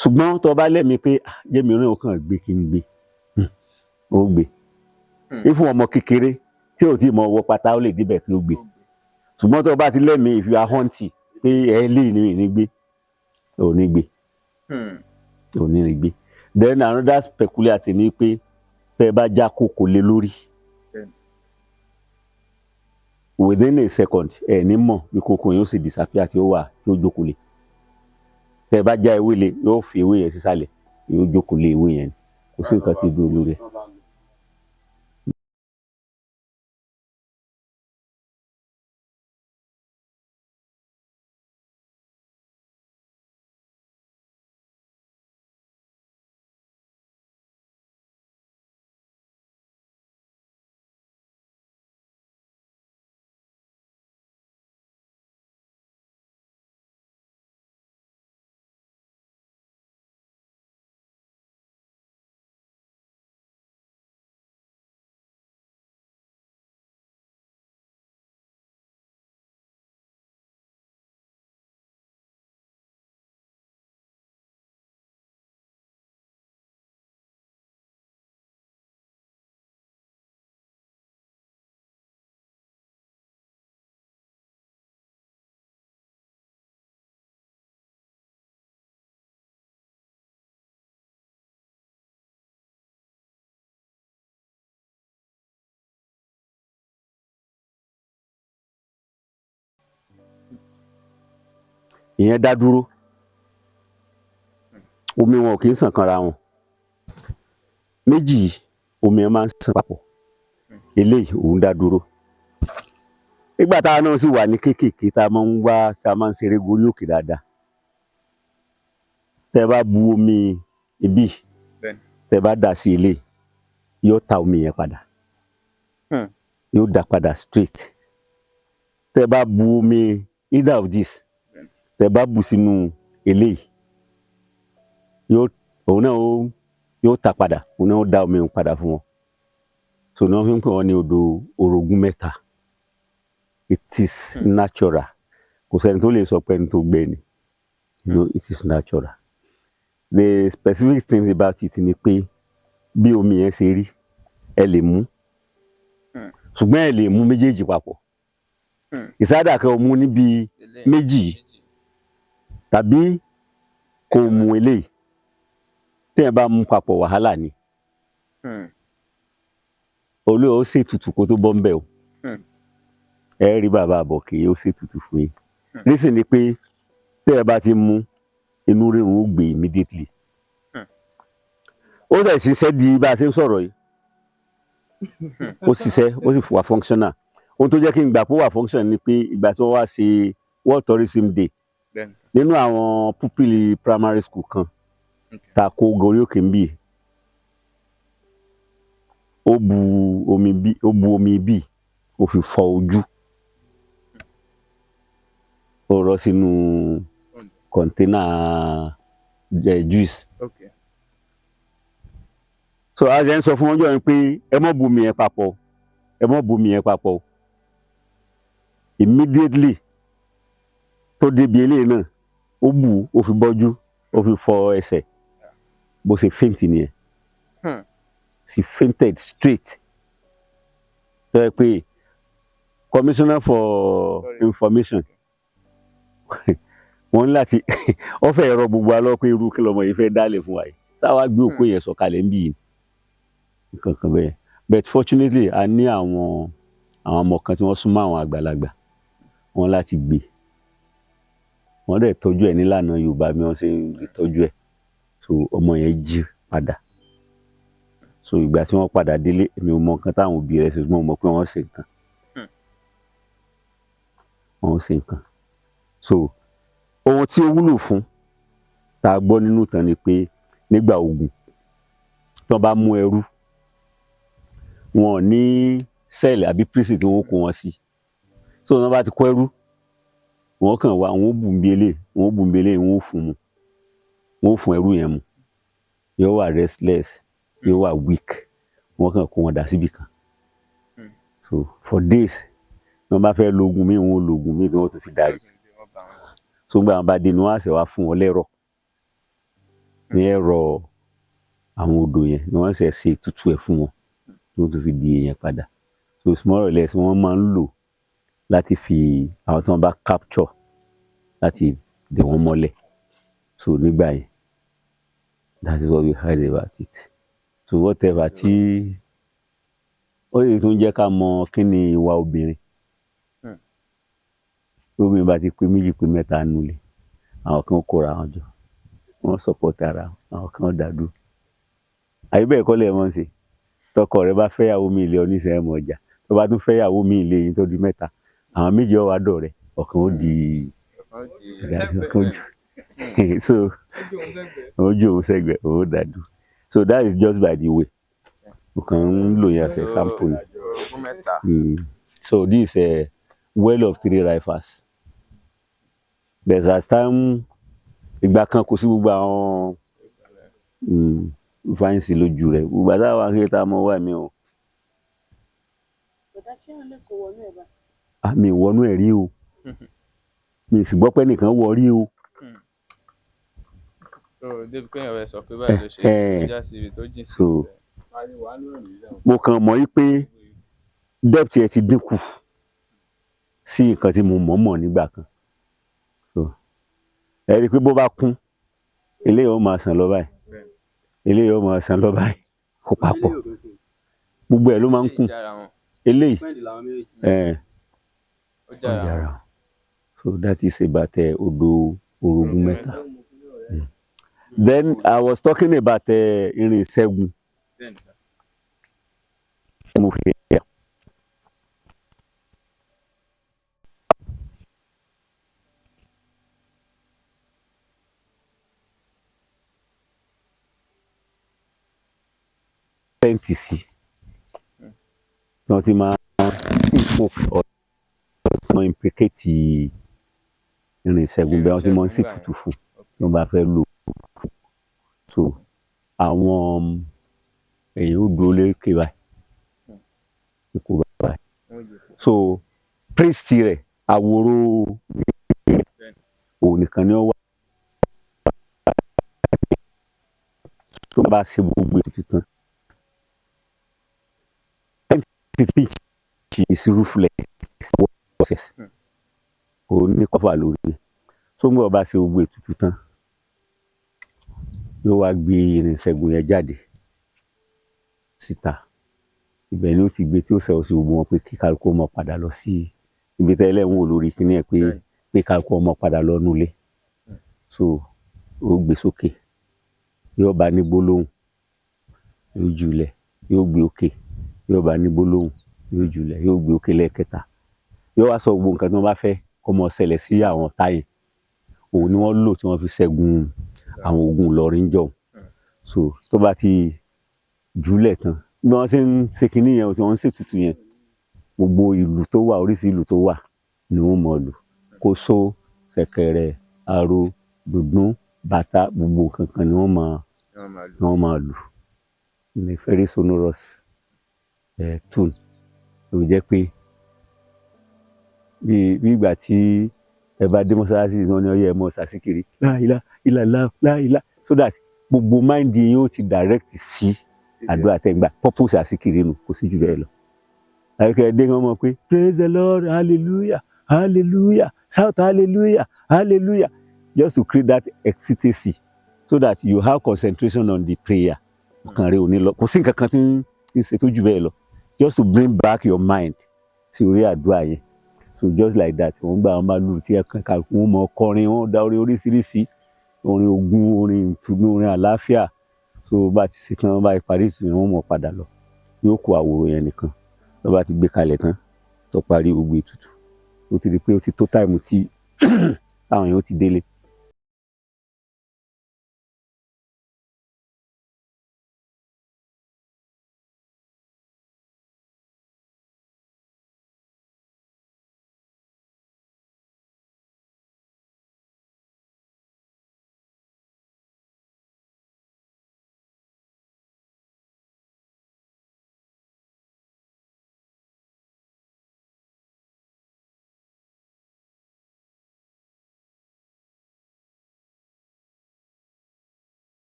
ṣùgbọ́n tó bá lẹ́mi pé jẹ́mi rìn ó kàn gbé kí n gbé, ó gbé. Ifun ọmọ kékeré tí ò tí mọ wọ pátá ó lè débẹ̀ kí ó gbé. Ṣùgbọ́n tó bá ti lẹ́mi if you are hunting pé ẹ lè ní gbé, ò ní gbé. Ò ní gbé. Then another peculiarity ni pé tẹ́ bá já kókó lé lórí, within a second ẹ ní mọ̀ bí kókó yóò ṣe disappear tí ó wà tí ó jókòó lé. Tẹ́ bá já ewé lé, yóò fi ewé yẹn sísàlẹ̀, yóò jókòó lé ewé yẹn, kò sí nǹkan tí ó dúró lórí ẹ̀. Ìyẹn dá dúró. Omi wọn ò kì í ṣàn kanra wọn. Méjì omi ẹ̀ máa ń ṣàn papọ̀. Eléyìí òun dá dúró. Nígbà táwa náà sì wà ní kéékèèké tá a máa ń wá, tá a máa ń ṣeré gorí òkè dáadáa. Tẹ́ bá bu omi ibí, tẹ́ bá dà sí eléyìí, yóò ta omi yẹn padà. Yóò dà padà straight. Tẹ́ bá bu omi either of this, tẹ́ bá bù sínú eléyìí, òun náà yóò ta padà, òun náà ó dá omi òun padà fún wọn. So náà fi ń pè wọ́n ní odò orogún mẹ́ta. It is natural. Kò sẹ́ni tó lè sọ pé ẹni tó gbẹ ni. No, it is natural. The specific things about it ni pé bí omi yẹn ṣe rí, ẹ lè mú. Ṣùgbọ́n ẹ lè mú méjèèjì papọ̀. Ìsádà kan mú níbi méjì tàbí kò mú eléyìí téèyàn bá mú papọ̀ wàhálà ni olóò ó ṣètùtù kó tó bọ́ ń bẹ̀ o ẹ rí bàbá àbọ̀kì ó ṣètùtù fún yín nísìnyí ni pé téèyàn bá ti mú inú rírun ó gbé immediately ó sì ṣiṣẹ́ di bá a ṣe ń sọ̀rọ̀ yìí ó ṣiṣẹ́ ó sì wà functional ohun tó jẹ́ kí n gbà pé ó wà functional ni pé ìgbà tí wọ́n wá ṣe World Tourism Day nínú àwọn pupil primary school kan tá a kó gorí òkè ń bì ó bu omi bíi ó fi fọ ojú ó rọ sínú kọ̀ńténà juice so a ṣe ń sọ fún ọjọ́ yẹn pé ẹ mọ́ bu omi yẹn papọ̀ immediately tó débi eléyìí náà ó bù ó fi bọ́jú ó fi fọ ẹsẹ̀ bó ṣe faint nìyẹn she fainted straight tó yẹ pé commissioner for information wọ́n ní láti wọ́n fẹ́ rọ gbogbo alọ́ pé irú kí lọmọ yìí fẹ́ dálẹ̀ fún wa yìí sáwa gbé òkú yẹn sọ̀kalẹ̀ ń bì yìí kankan bẹ́ẹ̀ but fortunately a ní àwọn ọmọ kan tí wọ́n súnmọ́ àwọn àgbàlagbà wọ́n láti gbé wọ́n dẹ̀ tọ́jú ẹ̀ nílànà Yorùbá bí wọ́n ṣe ń tọ́jú ẹ̀ so ọmọ yẹn jí padà so ìgbà tí wọ́n padà délé èmi ò mọ nǹkan táwọn òbí rẹ̀ ṣe ṣùgbọ́n mo mọ̀ pé wọ́n ṣe nǹkan so ohun tí ó wúlò fún tá a gbọ́ nínú ìtàn ni pé nígbà ogun tí wọ́n bá mú ẹrú wọn ò ní sẹ́ẹ̀lì àbí prison tí wọ́n kó wọn sí so wọ́n bá ti kó ẹrú wọ́n kàn wá wọ́n bù ń belé wọ́n ò fún ẹrú yẹn mu yóò wà restless yóò wà weak wọ́n kàn kó wọn dà síbì kan so for days ní wọ́n bá fẹ́ lo oògùn míì wọ́n ò lo oògùn míì tí wọ́n tún fi darí so gbà wọn bá dé ni wọ́n á ṣe wá fún wọn lẹ́rọ̀ ní ẹ̀rọ àwọn odò yẹn ni wọ́n ṣe ìtútù ẹ̀ fún wọn tí wọ́n tún fi di èèyàn padà so more or less wọ́n máa ń lò láti fi àwọn tí wọ́n bá capture láti dè wọ́n mọ́lẹ̀ so nígbà yẹn that is what we heard about it so whatever tí ó lè tún jẹ́ ká mọ kí ni ìwà obìnrin obìnrin bá ti pé méjì pé mẹ́ta nulẹ̀ àwọn kan kóra wọn jọ wọ́n support ara àwọn kan dàdú àyè bẹ́ẹ̀ kọ́ lẹ̀ mọ́ ṣe tọkọ rẹ bá fẹ́yàwó mi ilé oníṣẹ́ ẹ̀mọ́ ọjà tó bá tún fẹ́yàwó mi ilé yín tó di mẹ́ta àwọn méjì ọ̀wá dọ̀ rẹ̀ ọ̀kan ó di ọ̀kan jù so ojú òun sẹ́gbẹ̀ẹ́ òun dàdú so that is just by the way o kàn ń lò yẹn as a sample so this is a well of three rifles there's as time ìgbà kan kò sí gbogbo àwọn fáyínsì lójú rẹ̀ gbogbo àtàwọn akéwì tá a mọ wà mí o mi wọnú ẹ̀ rí o mi sì gbọ́ pé nìkan wọ rí o. So mo kàn mọ̀ yí pé depth ẹ̀ ti dínkù sí nǹkan tí mo mọ̀ nígbà kan so ẹ rí i pé bó bá kún eléyìí ó máa sàn lọ báyìí eléyìí ó máa sàn lọ báyìí kó papọ̀ gbogbo ẹ̀ ló máa ń kún eléyìí ọ̀yàrá so that is about odò orogún mẹ́ta. Then I was talking about irin ìṣẹ́gun. Mo fi ẹ̀. Tẹ́ǹtì sí tí wọ́n ti máa ń ọ̀nà implicate irin ìṣẹ́gun bẹ́ẹ̀ wọ́n ti máa ń ṣètùtù fún tí wọ́n bá fẹ́ lò so àwọn èèyàn ó dúró lékè báyìí ipò báyìí so priest rẹ̀ àwòrò òun nìkan ni ó wà tó bá ṣe gbogbo ètùtù tán pitch is roofless process kò ní cover lórí tó ń bọ̀ bá ṣe gbogbo ètùtù tán yóò wá gbé irin ìṣẹ́gun yẹn jáde síta. Ibẹ̀ ni ó ti gbé tí ó sọ sí gbogbo wọn pé kí kálukú ọmọ padà lọ sí ibi tẹ́lẹ̀ ń wò lórí kíní ẹ̀ pé kálukú ọmọ padà lọ nulé. So ó gbé sókè, yóò bá ní gbólóhùn, yóò jùlẹ̀, yóò gbé òkè, yóò bá ní gbólóhùn, yóò jùlẹ̀, yóò gbé òkè lẹ́ẹ̀kẹta. Yóò wá sọ gbogbo nǹkan tí wọ́n bá fẹ́ kó mọ ṣẹlẹ̀ sí àwọn ọ̀tá yẹn. Òun ni wọ́n lò tí wọ́n fi ṣẹ́gun àwọn ogun Ìlọrin jọ̀hún. So tó bá ti jùlẹ̀ tán bí wọ́n ṣe ń ṣe kinní yẹn tí wọ́n ń ṣètùtù yẹn, gbogbo ìlù tó wà, oríṣi ìlù tó wà ni wọ́n mọ̀ lù. Kóso, ṣẹ̀kẹ̀rẹ̀, àrò, dùndún, bàtà, gbogbo nǹkan kan ni wọ́n máa lù. Ní very sonorous tune. Ó jẹ́ pé bí ìgbà tí ẹ bá dé mọ́sálásí wọn ni ó yẹ mọ́ sàsíkiri láìlá ìlàlá láìlá, so that gbogbo mind yẹn yóò ti direct sí àdúrà tẹ́gbà. Purpose àsíkiri nù, kò sí jù bẹ́ẹ̀ lọ. Àyíkẹ́ dé kan mọ̀ pé praise the Lord, hallelujah, hallelujah, shout hallelujah, hallelujah, just to create that ecstasy so that you have concentration on the prayer. Ọkàn rẹ ò ní lọ, kò sí nǹkan kan tí ń ṣe tó jù bẹ́ẹ̀ lọ, just to bring back your mind sí orí àdúrà yẹn. So just like that, wọ́n gbà wọn bá lù tí ẹ̀kan kálukú wọn mọ kọrin, wọn dá orin oríṣiríṣi, orin ogun, orin ìtùnú, orin àlàáfíà. So bá ti ṣe tán, bá parí ìtùnú wọn mọ̀ padà lọ. Yóò kó àwòrò yẹn nìkan. Tó bá ti gbé kalẹ̀ tán, tó parí gbogbo ètùtù, ó ti di pé ó ti tó táìmù tí táwọn èèyàn ó ti délé.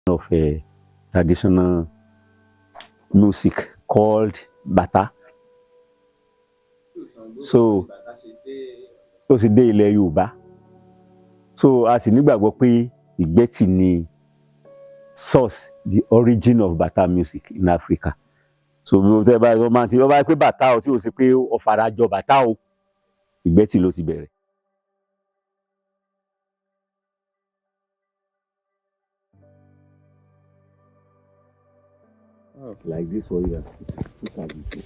of traditional music called bata. So ó ti dé ilẹ̀ Yorùbá. So a sì nígbàgbọ́ pé Ìgbẹ́tì ni source, the origin of bata music in Africa. So bí wọ́n bá pé bàtà o tí o ṣe pé ó farajọ bàtà o, Ìgbẹ́tì ló ti bẹ̀rẹ̀. Like this one here. Look at this.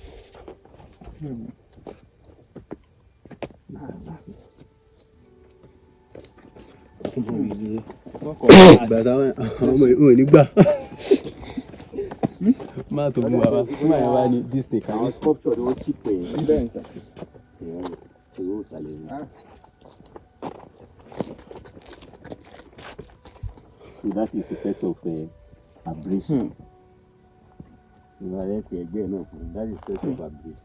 Bàtà ọmọ ìwọ̀n nígbà. Má tó mú wa tí màá yẹn wá ní this take. Àwọn sculpture ni wọ́n keep ẹ̀. Bẹ́ẹ̀ sà. So that is a set of abrasion. That is a set of abrasion.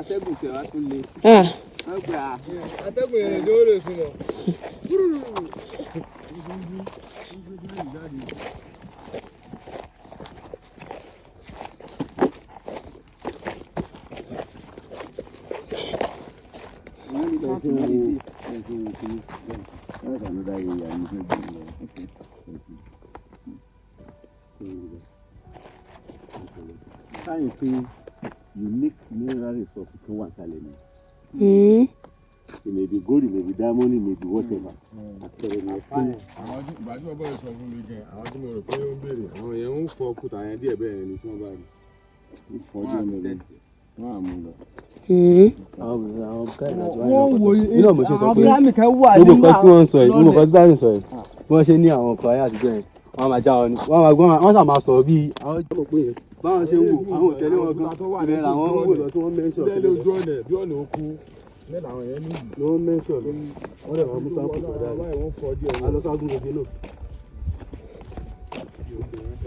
Atẹ́gùn tẹ̀ wá tún lé. Atẹ́gùn yẹn ló lè fún ọ. Unique mineral resources tó wà nísàlẹ̀ ni. It may be gold, it may be diamond, it may be whatever. Àpẹẹrẹ ni fún. Àwọn tí ìgbà tí wọ́n bọ̀ sọ fún mi gan, àwọn tí mo rò pé ó ń béèrè, àwọn yẹn ń fọ òkúta yẹn díẹ̀ bẹ́ẹ̀ yẹn ni tí wọ́n bá rí. Ìfọ́jú ọmọ rẹ̀ wọ́n á mú lọ. Àwọn káyọ̀ àti wáyé lọ́kọ̀ tó sọ. Nínú ọ̀mọ̀ ṣe sọ pé gbogbo nǹkan tí wọ́n ń sọ yìí, gbogbo nǹkan tí wọ́n ń sọ yìí, bí wọ́n ṣe ní àwọn ọkọ̀ ayé àtijọ́ yẹn, wọ́n máa já wọn ni. Wọ́n sà máa sọ̀rọ̀ bíi àwọn ìjọba pé yẹn. Báwọn ṣe ń wò, àwọn òtẹ́lẹ̀ wọn gan, ìbẹ̀rẹ̀ làwọn ń wò lọ tí wọ́n mẹ́ńṣọ̀. Bẹ́ẹ̀ lójú ọ̀nà bí ọ̀nà òkú. Bẹ́ẹ̀ làwọn yẹn ní ìlú. Wọ́n mẹ́ńṣọ̀ lọ. Wọ́n dẹ̀ máa mú sáà pọ̀ dáadáa. Wọ́n fọ́ díẹ̀ wọn. Alọ́ságun gbogbo náà.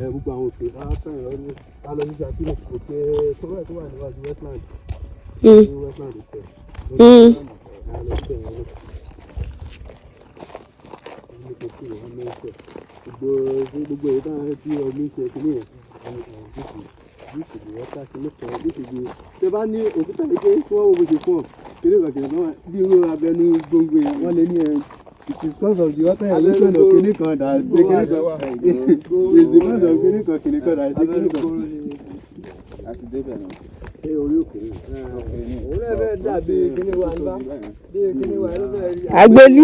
Gbogbo àwọn òkè látàn ọdún. A lọ sí Ṣakí òkè tọ́wọ́ tó wà níwájú Westland. Westland òkè. Gbogbo èyí táwọn tí ọdún ṣe kí nìyẹn. Ṣé bá ní òkúta yìí pé kí wọ́n wo bó ṣe fún ọ kíní kan kìnìún kan bí irú abẹnú gbòǹgbò yẹn wọ́n lé ní it is because of the water erosion of kíní kan dà sí kíní kan is because of kíní kan dà sí kíní kan. Àti débẹ̀ náà. Ṣé orí òkè ni? Òun náà fẹ́ dàbí kíní wa nígbà bí kíní wa ló fẹ́ rí. Agbeli.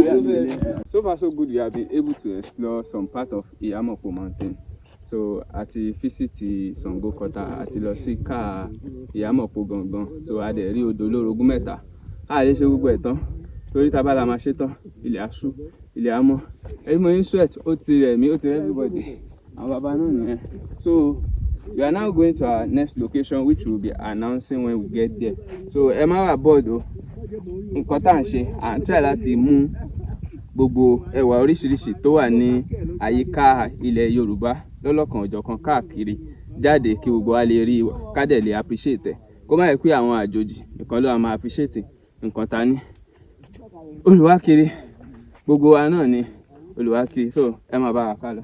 So far so good, we have been able to explore some part of Iyamopo mountain. So àti físìtì Ṣàngó Kọta àti lọ sí ká Ìyámọ̀pó gangan. So a dẹ̀ rí odò olórogún mẹ́ta. A lè ṣe gbogbo ẹ̀ tán torí tá bá la máa ṣe tán ilẹ̀ aṣú ilẹ̀ amọ́. Ẹbí mo ń sweat ó ti rẹ̀ mí ó ti rẹ̀ everybody. Àwọn bàbá náà nìyẹn. So we are now going to our next location which we will be announcing when we get there. So ẹ má wà bored o. Nǹkan tá à ń ṣe à ń try láti mú gbogbo ẹwà oríṣiríṣi tó wà ní àyíká ilẹ̀ Yorùbá lọ́lọ́kan òjọ̀kan káàkiri jáde kí gbogbo wa lè rí ká dẹ̀ lè appreciate ẹ̀. Kó má yẹ pé àwọn àjòjì nìkan ló máa appreciate nǹkan ta ní. Olùwákiri gbogbo wa náà ni olùwákiri, so ẹ máa bá wa ká lọ.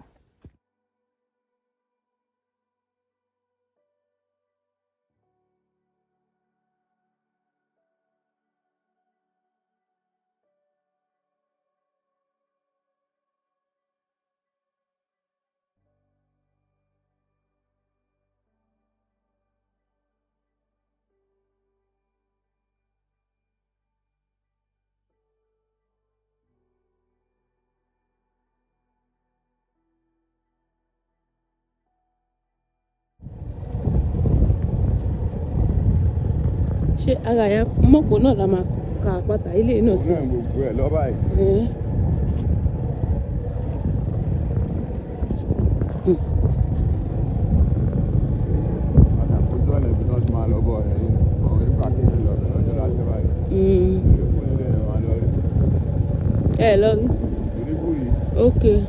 Ṣé ara ya mọ̀pọ̀ náà la máa ka àpáta ilé náà sí? Gbogbo ẹ̀ lọ́ báyìí. Ojú ọ̀nà ibi náà ti máa lọ bọ̀ ẹ̀ yìí. Àwọn ìgbà kejì lọ lọ́jọ́ láti báyìí. Ẹ lọ rí. Oníkùyí. Okay.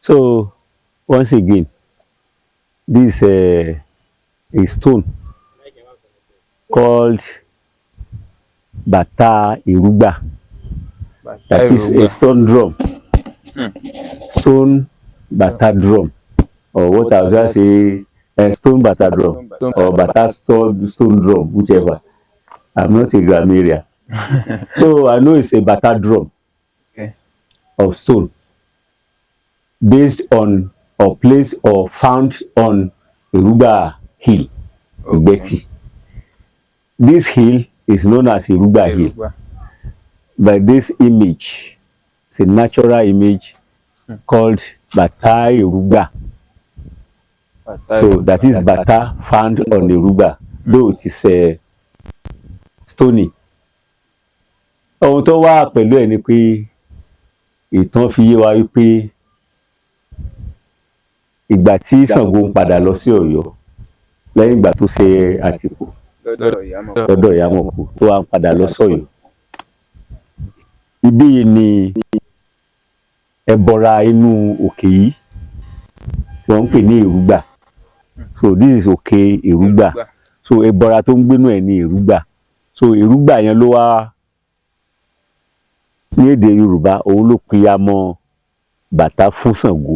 So once again, this a stone called bata irugba, that is a stone drum. Stone bata drum, or what I was going to say, a stone bata drum, or bata stone drum, whichever. I'm not a grammarian. So I know it's a bata drum of stone, based on or placed or found on Irugba Hill, Igbeti. This hill is known as Irugba Hill by this image. It's a natural image called Bata Irugba. So that is bata found on Irugba, though it is stony. Ohun tó wà pẹ̀lú ẹ̀ ni pé ìtàn fi yé wa wípé ìgbà tí Ṣàngó ń padà lọ sí Ọ̀yọ́ lẹ́yìn ìgbà tó ṣe àtìpó lọ́dọ̀ Ìyámọ̀pó tó wá ń padà lọ sọ́yọ́, ibí yìí ni ẹbọra inú òkè yìí tí wọ́n ń pè ní Èrúgbà. So this is òkè Èrúgbà. So ẹbọra tó ń gbénú ẹ̀ ní Èrúgbà. So Èrúgbà yẹn ló wá ní èdè Yorùbá, òun ló pìyàmọ́ bàtà fún Ṣàngó.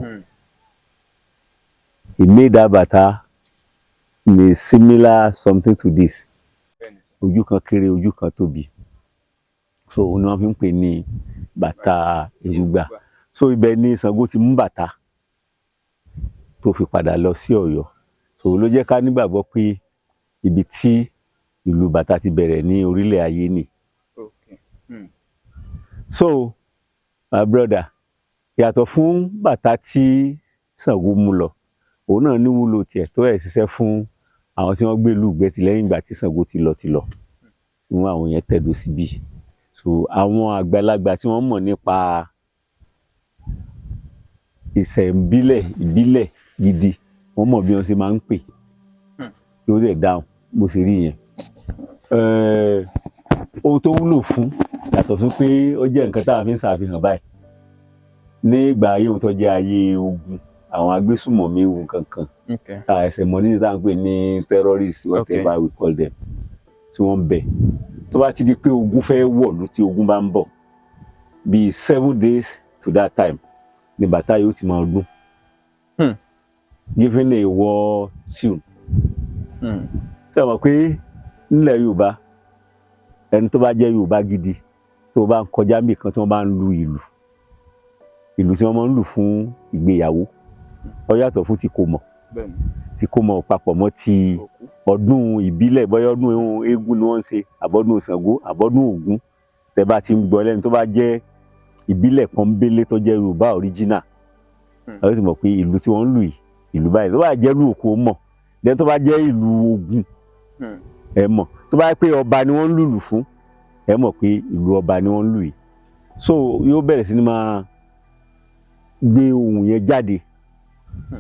He made that bàtà in a similar something to this. Ojú kan kéré, ojú kan tóbi. So òun ni wọ́n fi ń pè ní bàtà Èrúgbà. So ibẹ̀ ni Ṣàngó ti mú bàtà tó fi padà lọ sí Ọ̀yọ́. So ló jẹ́ ká nígbàgbọ́ pé ibi tí ìlú bàtà ti bẹ̀rẹ̀ ní orílẹ̀ ayé ni. So my brother, yàtọ̀ fún bàtà tí Ṣàngó mú lọ, òun náà ní wúlò tiẹ̀ tó ẹ̀ ṣiṣẹ́ fún àwọn tí wọ́n gbé ìlú Ìgbẹ́tì lẹ́yìn ìgbà tí Ṣàngó ti lọ. Wọ́n àwọn yẹn tẹ̀dó síbí. So àwọn àgbàlagbà tí wọ́n mọ̀ nípa ìbílẹ̀ gidi, wọ́n mọ̀ bí wọ́n ṣe máa ń pè kí ó dẹ̀ dáhùn bó ṣe rí yẹn. Ohun tó wúlò fún, yàtọ̀ fún pé ó jẹ́ nǹkan tá a fi ń ṣàfihàn báyìí ní ìgbà ayé ohun tó jẹ́ ayé ogun, àwọn agbésùmọ̀mí ohun kankan, ẹsẹ̀ mọ́ ní tá à ń pè ní terrorists, whatever we call them, tí wọ́n ń bẹ. Tó bá ti di pé ogun fẹ́ wọ̀lú, tí ogun bá ń bọ̀, bíi 7 days to that time ni bàtà yóò ti máa dún, giving a war tune. Ṣé o mọ̀ pé nílẹ̀ Yorùbá, ẹni tó bá jẹ́ Yorùbá gidi, tó bá ń kọjá níbi kan tí wọ́n bá ń lu ìlù tí wọ́n máa ń lù fún ìgbéyàwó, ó yàtọ̀ fún tí kò mọ̀ papọ̀ mọ́ ti ọdún ìbílẹ̀, bóyá ọdún eégún ni wọ́n ń ṣe, àbọ́dún Ṣàngó, àbọ́dún Ògún. Tẹ́ bá ti ń gbọ́ lẹ́nu tó bá jẹ́ ìbílẹ̀ pọ́nbélé tó jẹ́ Yorùbá original, ó ti mọ̀ pé ìlù tí wọ́n ń lù yìí, ìlú báyìí. Tó bá jẹ́ ìlú Òkò mọ̀, lẹ́yìn tó bá jẹ́ ìlú Ògún, ẹ mọ̀. Tó bá jẹ́ pé ọba ni wọ́n ń lùlù fún, ẹ mọ̀ pé ìlú ọba ni wọ́n ń lù yìí. So yóò bẹ̀rẹ̀ sí ni máa gbé ohùn yẹn jáde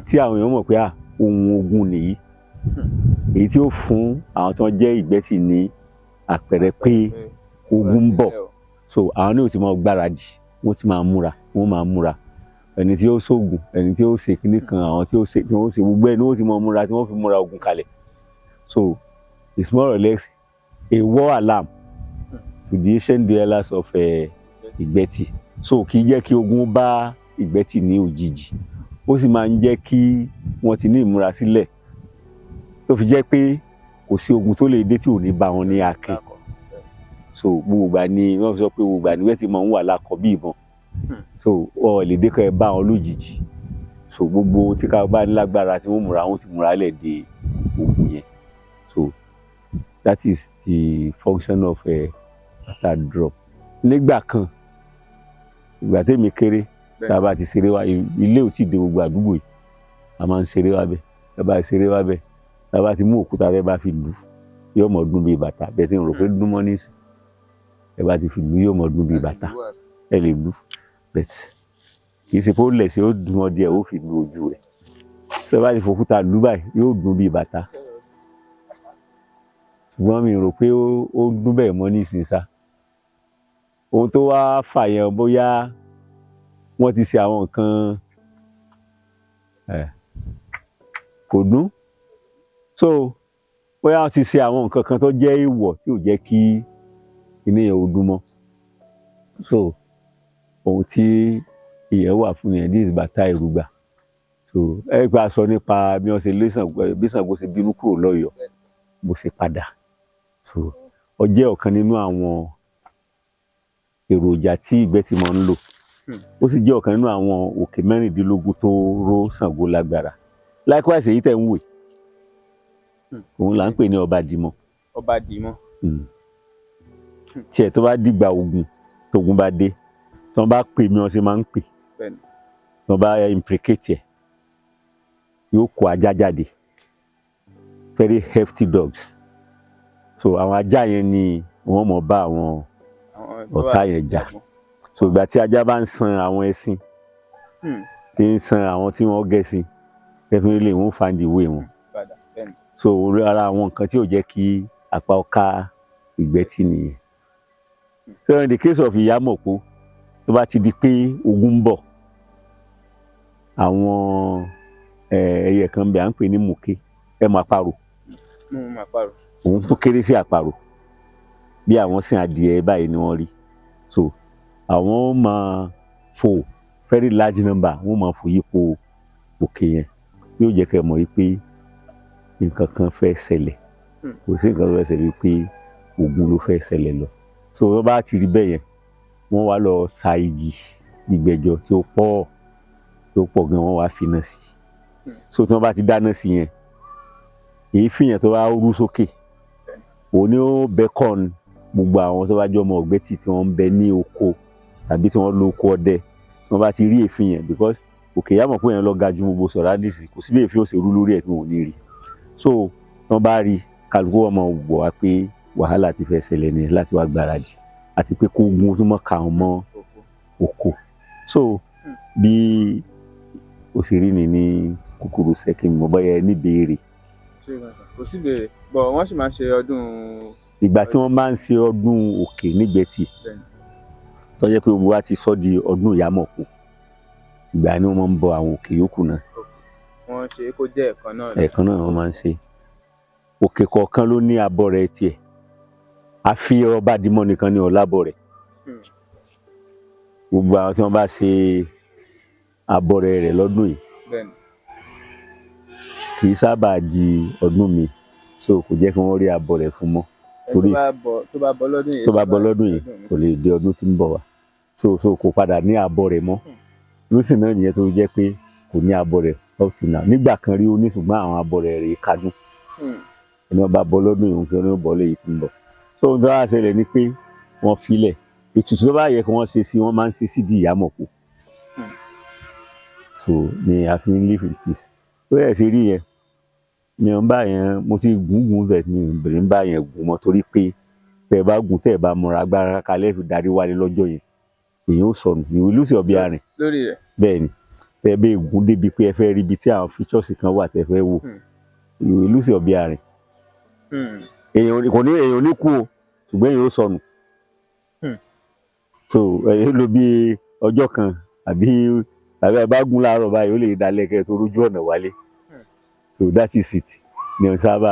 tí àwọn èèyàn mọ̀ pé ohùn ogun nìyí, èyí tí ó fún àwọn tó jẹ́ Ìgbẹ́tì ní àpẹẹrẹ pé ogun ń bọ̀. So àwọn ní ò ti máa gbáradì, wọ́n ti máa múra, ẹni tí ó ṣògùn, ẹni tí ó ṣe kinní kan, àwọn tí wọ́n ṣe gbogbo ẹni ó ti máa múra, tí wọ́n fi múra ogun kalẹ̀. So it's more or less a war alarm to the ancient dwellers of Ìgbẹ́tì. So kì í jẹ́ kí ogun bá Ìgbẹ́tì ní òjijì, ó sì máa ń jẹ́ kí wọ́n ti ní ìmúra sílẹ̀, tó fi jẹ́ pé kò sí ogun tó lè dé tí ò ní bá wọn ní akin. So gbogbo ìgbà ni wọ́n fi sọ pé gbogbo ìgbà ni Ìgbẹ́tì máa ń wà lákọ̀ bí ìbọn. So wọn lè dé kọ́ ẹ bá wọn lójijì. So gbogbo tí ká bá ní lágbára tí wọ́n ti múra lẹ̀ dé ogun yẹn. So that is the function of bàtà drum. Nígbà kan, ìgbà tèmi kéré, tá a bá ti ṣeré wá, ilé ò tí ì dé gbogbo àdúgbò yìí, a máa ń ṣeré wá bẹ́ẹ̀. Tá a bá ṣeré wá bẹ́ẹ̀, tá a bá ti mú òkúta tẹ́ bá fi lù, yóò mọ̀ dún bíi bàtà. Bẹ́ẹ̀ tí n rò pé dún mọ́ nísìn, ẹ bá ti fi lù yóò mọ̀ dún bíi bàtà. Ẹ lè lù, bẹ́ẹ̀ kì í ṣe pé ó lẹ̀ sí, ó dùn ọ́ díẹ̀, ó fi lu ojú rẹ̀. Ṣé ẹ bá ti fòkúta lù báyìí, yóò dún bíi bàtà. Ṣùgbọ́n mi rò pé ó dún bẹ́ẹ̀ mọ́ nísìn sá. Ohun tó wá fà yẹn, bóyá wọ́n ti ṣe àwọn nǹkan kò dún. So bóyá wọ́n ti ṣe àwọn nǹkan kan tó jẹ́ èèwọ̀ tí ò jẹ́ kí iná yẹn ò dún mọ́. So ohun tí ìyẹn wà fún yẹn, this is bàtà ìrúgbà. So ẹ gbà sọ nípa bí wọ́n ṣe lé Ṣàngó, bí Ṣàngó ṣe bínú kúrò lọ́yọ̀ọ́ bó ṣe padà. So ó jẹ́ ọ̀kan nínú àwọn èròjà tí ìgbẹ́tì máa ń lò. Ó sì jẹ́ ọ̀kan nínú àwọn òkè mẹ́rìndínlógún tó ró Ṣàngó lágbára. Likewise èyí tẹ̀ ń wò òun là ń pè ní Ọbàdìmọ̀. Ọbàdìmọ̀. Tiẹ̀ tó bá dìgbà ogun tógun bá dé tí wọ́n bá pè mí wọ́n ṣe máa ń pè tí wọ́n bá imprecate ẹ̀ yóò kó ajá jáde, very hefty dogs. So àwọn ajá yẹn ni wọ́n mọ̀ bá àwọn ọ̀tá yẹn jà. So ìgbà tí ajá bá ń san àwọn ẹṣin tí ń san àwọn tí wọ́n gẹ̀ẹ́sìn definitely wọ́n find the way wọn. So orí ara àwọn nǹkan tí ò jẹ́ kí apá ọ̀ka ìgbẹ́tì nìyẹn. So in the case of Ìyámọ̀pó tó bá ti di pé ogun ń bọ̀, àwọn ẹyẹ kan bẹ̀ à ń pè ní mùké, ẹ mọ àparò. Òun tó kéré sí àparò bí àwọn sìn adìẹ báyìí ni wọ́n rí. So àwọn máa fò very large number, wọ́n máa fò yípo òkè yẹn tí yóò jẹ́ kẹ́ mọ̀ wípé nǹkan kan fẹ́ ṣẹlẹ̀. Kò sí nǹkan tó fẹ́ ṣẹlẹ̀ wípé ogun ló fẹ́ ṣẹlẹ̀ lọ. So wọ́n bá ti rí bẹ́ẹ̀ yẹn wọ́n wá lọ sa igi gbígbẹ́jọ tí ó pọ̀ gan, wọ́n wá finá sí. So tí wọ́n bá ti dáná sí yẹn, èéfín yẹn tó bá rú sókè òun ni ó bẹ́kọ̀n gbogbo àwọn tó bá jọ ọmọ ọ̀gbẹ́tì tí wọ́n ń bẹ ní oko tàbí tí wọ́n lóko ọdẹ. Tí wọ́n bá ti rí èéfín yẹn, because òkè Ìyámọ̀pó yẹn lọ ga ju gbogbo surroundings, kò sí bí èéfín ó ṣe rú lórí ẹ̀ tí wọn ò ní rí. So tí wọ́n bá rí, kálukú ọmọ wọ̀ wá pé wàhálà ti fẹ́ ṣẹlẹ̀ ní láti wá gbáradì àti pé kó gun tó mọ̀ ká wọn mọ́ oko. So bí ó ṣe rí ni ní kúkúrú ṣẹ́kì mọ̀ bọ́yá ní béèrè. Kò sí béèrè, bọ̀ wọ́n sì máa ń ṣe ọdún. Ìgbà tí wọ́n máa ń ṣe ọdún òkè nígbẹ́tì tó jẹ́ pé gbogbo wa ti sọ di ọdún Ìyámọ̀pó, ìgbà ni wọ́n máa ń bọ àwọn òkè yòókù náà. Wọ́n ṣe kó jẹ́ ẹ̀kan náà. Ẹ̀kan náà wọ́n máa ń ṣe. Òkè kọ̀ọ̀kan ló ní abọ́ rẹ̀ tiẹ̀. Àfi Ọbàdìmọ̀ nìkan ni ọ̀làbọ̀ rẹ̀. Gbogbo àwọn tí wọ́n bá ṣe abọ́rẹ̀ rẹ̀ lọ́dún yìí kì í sábà di ọdún mi, so kò jẹ́ kí wọ́n rí abọ́rẹ̀ fún mọ́. Torí tó bá bọ́ lọ́dún yìí kò lè dé ọdún tí ń bọ̀ wá. So kò padà ní abọ́rẹ̀ mọ́. Lósì náà nìyẹn tó jẹ́ pé kò ní abọ́rẹ̀ up to now. Nígbà kan rí ó ní, ṣùgbọ́n àwọn abọ́rẹ̀ rẹ̀ kádùn. Ẹni wọ́n bá bọ́ lọ́dún yìí òun fi ọdún bọ́ léyìí tí ń bọ̀. So ohun tó wá ṣẹlẹ̀ ni pé wọ́n filẹ̀. Ètùtù tó bá yẹ kí wọ́n ṣe sí, wọ́n máa ń ṣe sí di Ìyámọ̀pó. So ni a fi ń live in peace. Ó yẹ ṣe rí yẹn mi ò ń bá yẹn, mo ti gùn bẹ́ẹ̀ mi ò bẹ̀rẹ̀ ń bá yẹn gùn mọ́, torí pé tẹ́ ẹ bá gùn tẹ́ ẹ bá múra agbára kalẹ̀ fi darí wálé lọ́jọ́ yẹn èyàn ó sọnù, ìwé lùsì ọ̀bí àrìn. Lórí rẹ̀. Bẹ́ẹ̀ ni tẹ́ ẹ bẹ́ẹ̀ gùn débi pé ẹ fẹ́ rí ibi tí àwọn features kan wà tẹ́ ẹ fẹ́ wò, ìwé lùsì ọ̀bí àrìn. Èèyàn ò ní kú o, ṣùgbọ́n èèyàn ó sọnù. So ẹ lò bí ọjọ́ kan àbí ẹ bá gùn láàárọ̀ báyìí ó lè dalẹ̀ kẹ́ tó rójú ọ̀nà wálé. So that is it. Ní ọ̀n sábà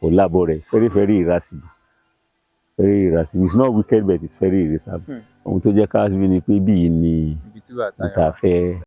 ọ̀làbọ̀ rẹ̀ very very irascible. Very irascible. It's not wicked but it's very irascible. Ohun tó jẹ́ ká sí ni pé bí yìí ni mo ta fẹ́.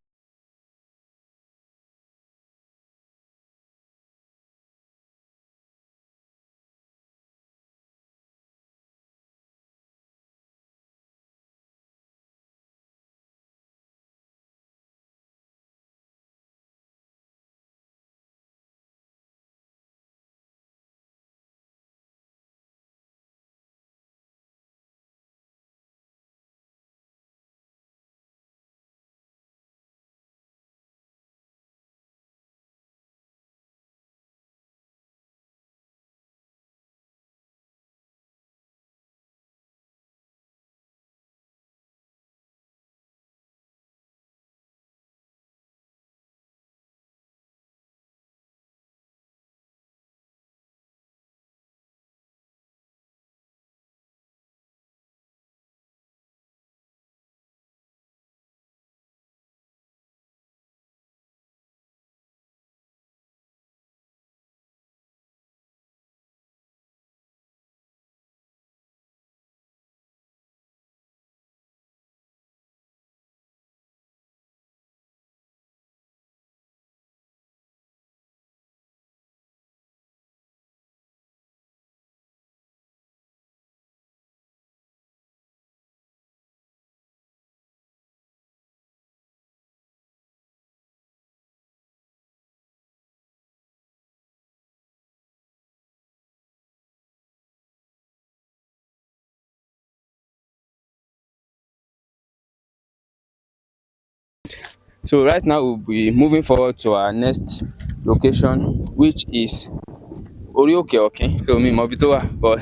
So right now we'll be moving forward to our next location, which is orí òkè ọ̀kín. So mi mọ ibi tó wà, but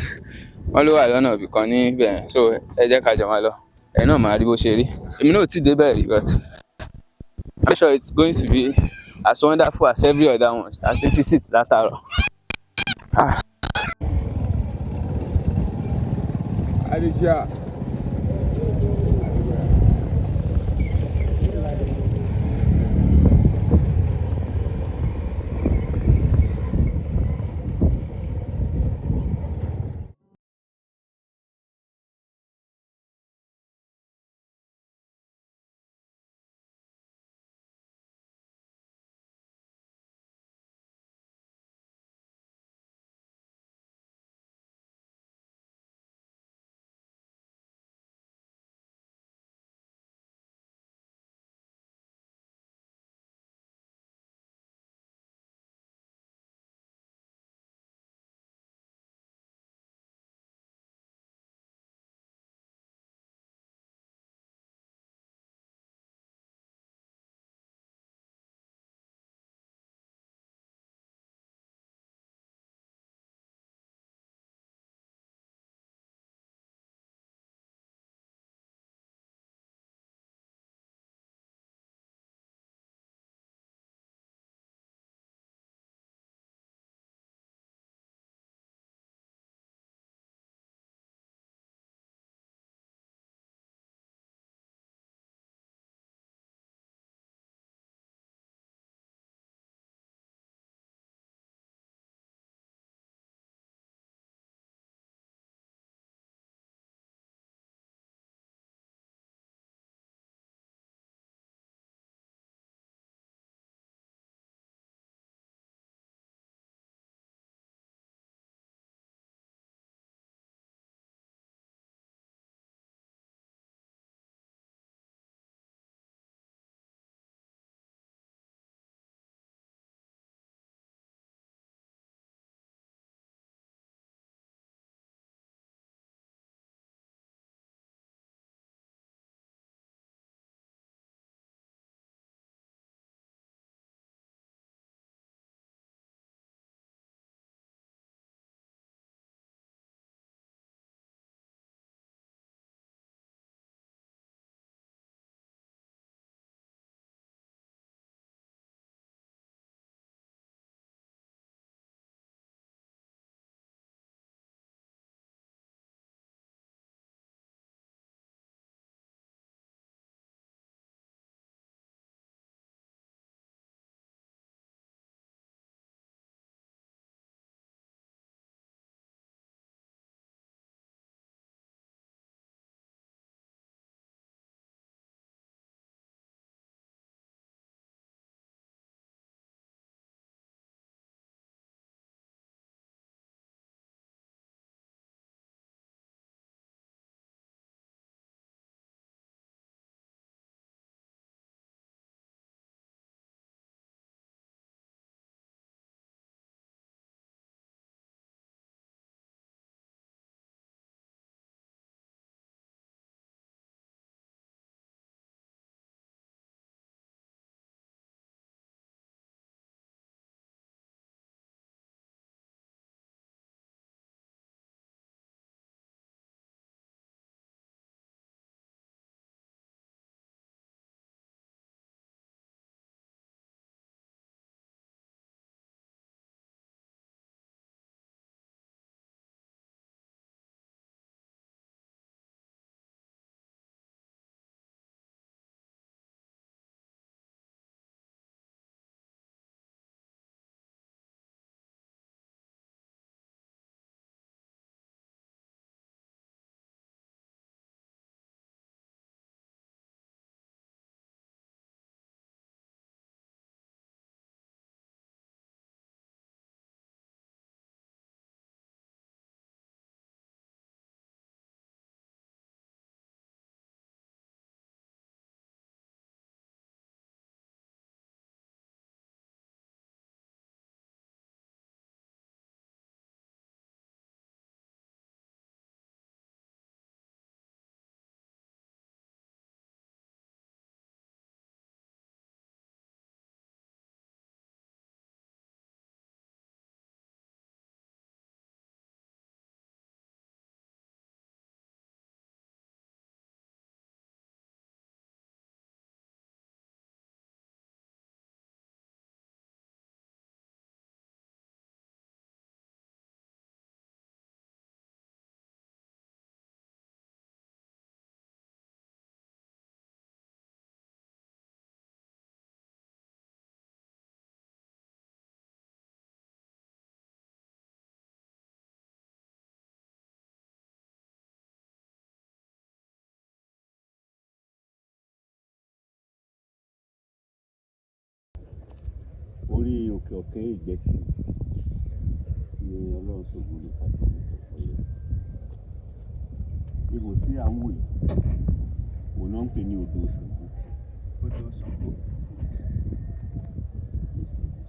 wọ́n ló wà lọ́nà ibì kan níbẹ̀ yẹn. So ẹ jẹ́ ká jọ máa lọ, ẹ̀yin náà máa rí bó ṣe rí. Èmi náà ò tí ì débẹ̀ rí, but I'm sure it's going to be as wonderful as every other one that ti visit látàárọ̀. Adéṣíà. orí òkè ọ̀kẹ́ Ìgbẹ́tì ni Ọlọ́run ṣògo ní kájọ Ọ̀yọ́. Ibò tí à ń wò yìí òun náà ń pè ní odò Ṣàngó. Odò Ṣàngó.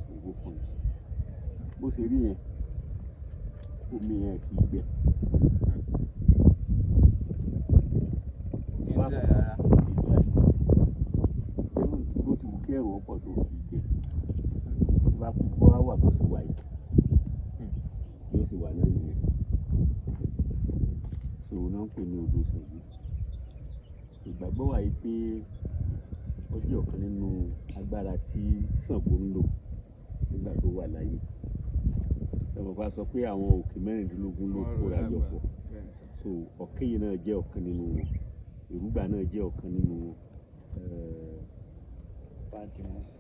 Ṣàngó point. Bó ṣe rí yẹn omi yẹn kì í gbẹ. Kì í dẹ̀ rárá. Bó ti wù kí ẹ̀rù ọ̀pọ̀ tó kì í gbẹ. Bá púpọ̀ á wà bó ṣe wà yìí yóò sì wà náà nìyẹn. Òun náà ń pè ní odò Ṣàngó. Ìgbàgbọ́ wà yìí pé ó jẹ́ ọ̀kan nínú agbára tí Ṣàngó ń lò nígbà tó wà láyé. Bá sọ pé àwọn òkè mẹ́rìndínlógún ló kóra jọ pọ̀, so ọ̀kẹ́ yìí náà jẹ́ ọ̀kan nínú wọn, Èrúgbà náà jẹ́ ọ̀kan nínú wọn,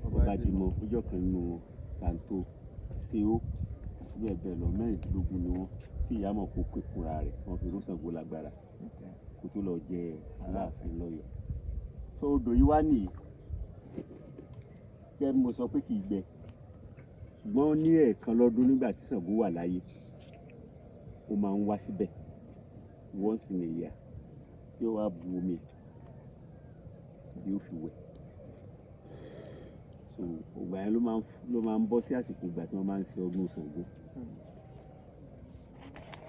Ọbàjìmọ̀ ó jẹ́ ọ̀kan nínú wọn, Ṣàǹtò, Ṣeó àti bẹ́ẹ̀ bẹ́ẹ̀ lọ, mẹ́rìndínlógún ni wọ́n tí Ìyámọ̀ kó pè fúnra rẹ̀ wọ́n fi ró Ṣàngó lágbára kó tó lọ jẹ Aláàfin lọ́yọ̀ọ́. So odò yìí wá nìyí kẹ́ mo sọ pé kì í gbẹ, ṣùgbọ́n ní ẹ̀ẹ̀kan lọ́dún nígbà tí Ṣàngó wà láyé ó máa ń wá síbẹ̀ once in a year, yóò wá bu omi yóò fi wẹ̀. So ògbà yẹn ló máa ń bọ́ sí àsìkò ìgbà tí wọ́n máa ń ṣe ọdún Ṣàngó.